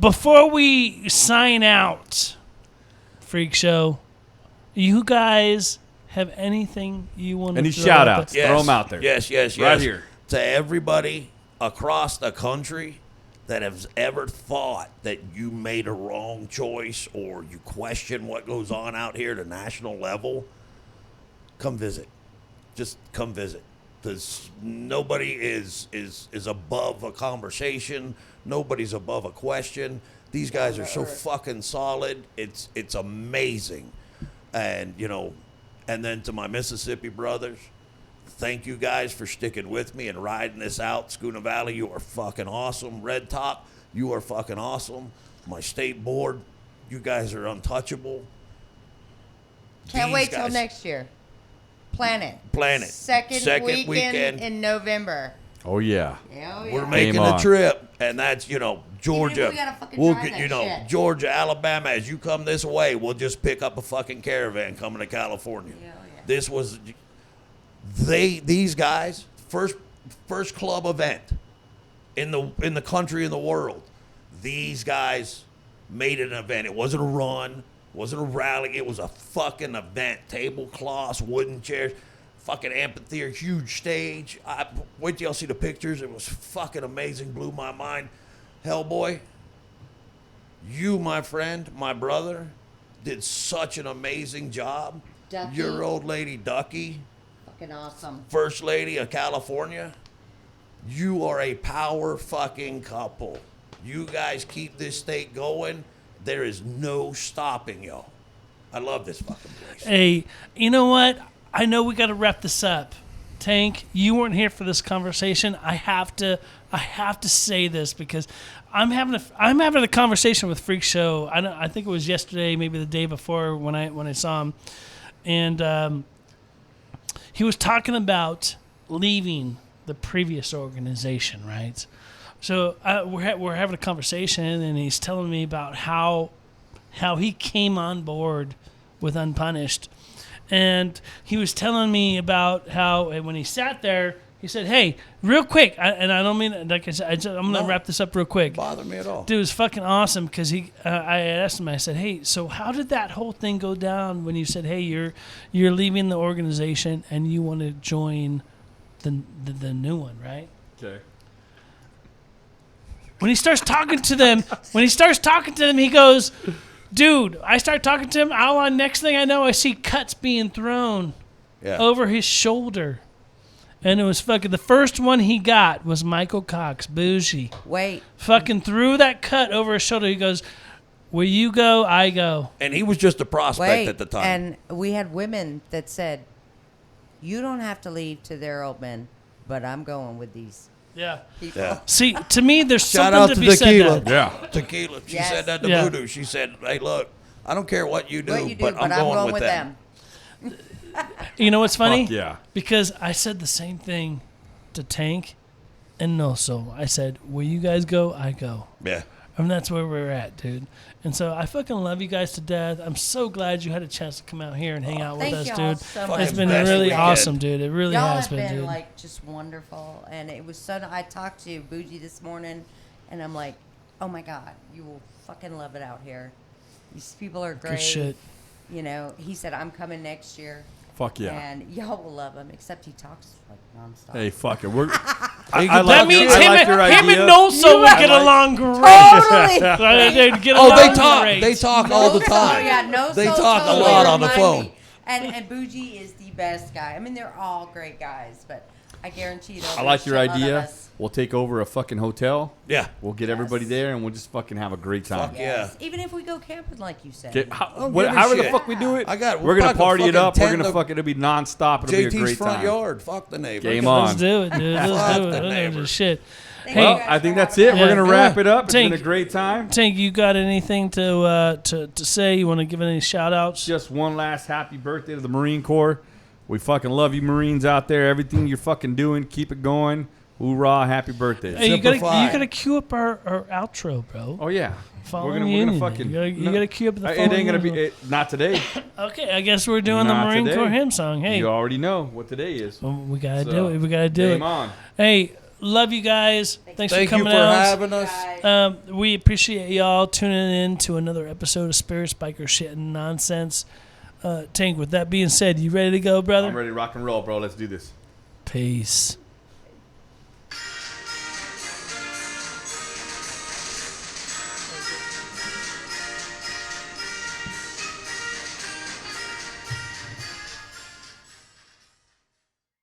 before we sign out, Freak Show, you guys have anything you want to Any throw shout out outs? there? Throw them out there. Yes. Right here. To everybody across the country that has ever thought that you made a wrong choice or you question what goes on out here at a national level, come visit. Just come visit. Because nobody is above a conversation. Nobody's above a question. These guys are so fucking solid. It's amazing. And, and then to my Mississippi brothers, thank you guys for sticking with me and riding this out. Schooner Valley, you are fucking awesome. Red Top, you are fucking awesome. My state board, you guys are untouchable. Can't These wait till guys- next year. Plan it. Second weekend in November. Oh, yeah. Hell yeah. We're making Game a on. trip, and that's, Georgia. We gotta fucking We'll drive get, that shit. Georgia, Alabama, as you come this way, we'll just pick up a fucking caravan coming to California. Hell yeah. This was, these guys, first club event in the country, in the world. These guys made an event. It wasn't a run. It wasn't a rally. It was a fucking event. Tablecloths, wooden chairs, fucking amphitheater, huge stage. Wait till y'all see the pictures. It was fucking amazing. Blew my mind. Hellboy, you, my friend, my brother, did such an amazing job. Ducky. Your old lady, Ducky, Fucking awesome. First Lady of California, you are a power fucking couple. You guys keep this state going. There is no stopping y'all. I love this fucking place. Hey, you know what? I know we got to wrap this up. Tank, you weren't here for this conversation. I have to say this because I'm having a conversation with Freak Show. I think it was yesterday, maybe the day before when I saw him, and he was talking about leaving the previous organization, right? So we're having a conversation, and he's telling me about how he came on board with Unpunished. And he was telling me about how when he sat there, he said, hey, real quick, and I don't mean, like I said, I'm going to wrap this up real quick. Bother me at all. Dude, it was fucking awesome because I asked him, I said, hey, so how did that whole thing go down when you said, hey, you're leaving the organization and you want to join the new one, right? Okay. When he starts talking to them, he goes, dude, I start talking to him. Next thing I know, I see cuts being thrown over his shoulder. And it was fucking, the first one he got was Michael Cox, Bougie. Wait. Fucking threw that cut over his shoulder. He goes, where you go, I go. And he was just a prospect at the time. And we had women that said, you don't have to leave to their old men, but I'm going with these Yeah. people. Yeah. See, to me, there's Shout something out to to be said Tequila. that. Yeah. Tequila. She Yes. said that to Yeah. Voodoo. She said, hey, look, I don't care what you do, What you do, but I'm going with them. You know what's funny? Fuck yeah. Because I said the same thing to Tank and Noso. I said, where you guys go, I go. Yeah. And that's where we're at, dude. And so I fucking love you guys to death. I'm so glad you had a chance to come out here and hang out with Thank us, y'all dude. so much. It's been Best really weekend. awesome, dude. It really Y'all has have been dude. like just wonderful, and it was so. I talked to Bougie this morning, And I'm like, oh my God, you will fucking love it out here. These people are great. Good shit. You know, he said, I'm coming next year. Fuck yeah. And y'all will love him, except he talks like nonstop. Hey, fuck it. We're, That means I like your him idea. and Noso would get along great. Totally. They'd get Oh, along they talk. great. They talk all the time. Yeah, no. They talk a lot on the phone. And Bougie is the best guy. I mean, they're all great guys, but I guarantee you. I like your idea. We'll take over a fucking hotel. Yeah. We'll get everybody there, and we'll just fucking have a great time. Fuck Yes. Even if we go camping, like you said. Okay, Don't give a however the shit. fuck we do it, we're we're gonna fucking party it up. We're tent gonna fucking it'll be nonstop. It'll be a JT's great front time. yard. Fuck the neighbors. Game Let's on. do it, dude. Let's Fuck do the it. neighbors. Shit. Thank Well, you guys I think for that's having it. us. We're gonna wrap it up. It's Tank. been a great time. Tank, you got anything to say? You want to give any shout outs? Just one last happy birthday to the Marine Corps. We fucking love you, Marines out there. Everything you're fucking doing, keep it going. Hoorah! Happy birthday. Hey, you Simplify. gotta cue up our outro, bro. Oh yeah. Following we're you gonna in. fucking. You gotta cue up the. It ain't gonna following be not today. Okay, I guess we're doing Not the Marine today. Corps hymn song. Hey, You already know what today is. we gotta So, do it. We gotta do Game it. on. Hey, love you guys. Thanks Thank for you coming for out. having us. Guys. We appreciate y'all tuning in to another episode of Spirits, Biker Shit, and Nonsense. Tank, with that being said, you ready to go, brother? I'm ready to rock and roll, bro. Let's do this. Peace.